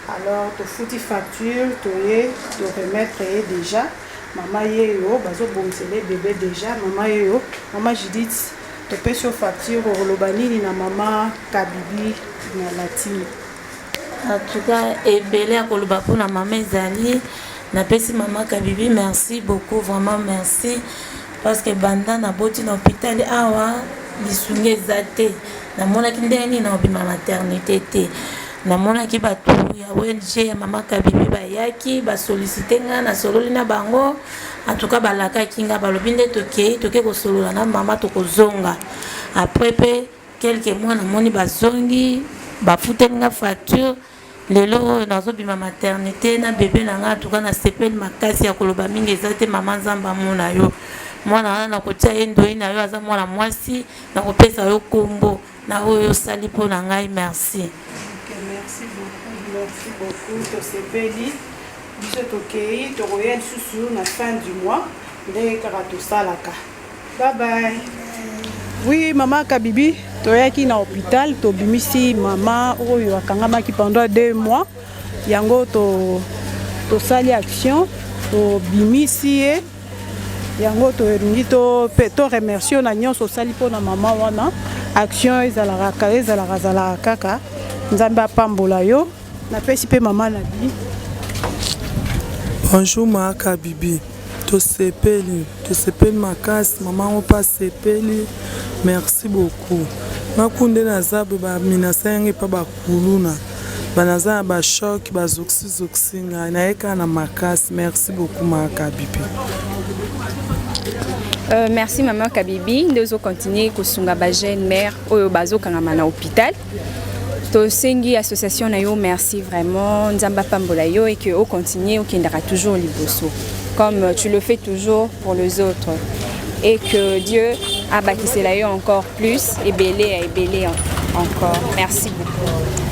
Alors, tu fous tes factures, tu remettre déjà. Maman yo, bazo bomsele bébé déjà, maman yo, maman Judith, tu payes sur facture au Lobani na Maman Kabibi na la team. En tout cas, et belé à Kolobapo na maman Zali. Napesi Maman Kabibi, merci beaucoup, vraiment merci. Parce que banda na boti na hôpital awa lisunge zate. Na mona kindeni na obima maternité te. Na mona ki batu ya ONG ya Maman Kabibi bayaki ba solliciter nga na sololi na bango. En tout cas balaka kinga balobinde toke ko solola na mama to kozonga. Après pe quelques mois na moni bazongi ba futenga facture. Lelo nazobima maternité na bébé nanga tuka na sepel makasi ya koloba mingi ezate mama nzamba mona yo mwana na kotia endo ina yo aza mwana mwasi na kopesa yo kombo na oyo osali mpona ngai. Merci. Ok, merci beaucoup. Tosepeli biso tokei tokoya lisusu na fin du mois ndenge kaka tosalaka. Bye bye. Oui, Maman Kabibi, toyaki na hôpital, tobimisi mama oyo akangamaki pendant 2 mois. Yango tosali action, tobimisi ye. Yango tolingi to remercier na nyonso osali mpona mama wana. Action ezalaka kaka. Nzambe apambola yo. Napesi pe mama na bi. Bonjour Maman Kabibi. Tosepeli makasi, maman opa sepeli. Merci beaucoup. Makunde na zabu ba minasenge pa bakuluna. Banaza ba choc ba zoxi na eka na makasi. Merci beaucoup Maman Kabibi. Merci Maman Kabibi. Nous allons continuer kosunga ba jeune mère oyo bazo kangama na hôpital. To sengi association na yo, merci vraiment. Nzamba pambola yo et que au continuer au kindara toujours liboso. Comme tu le fais toujours pour les autres. Et que Dieu a bâti cela encore plus et belé encore. Merci beaucoup.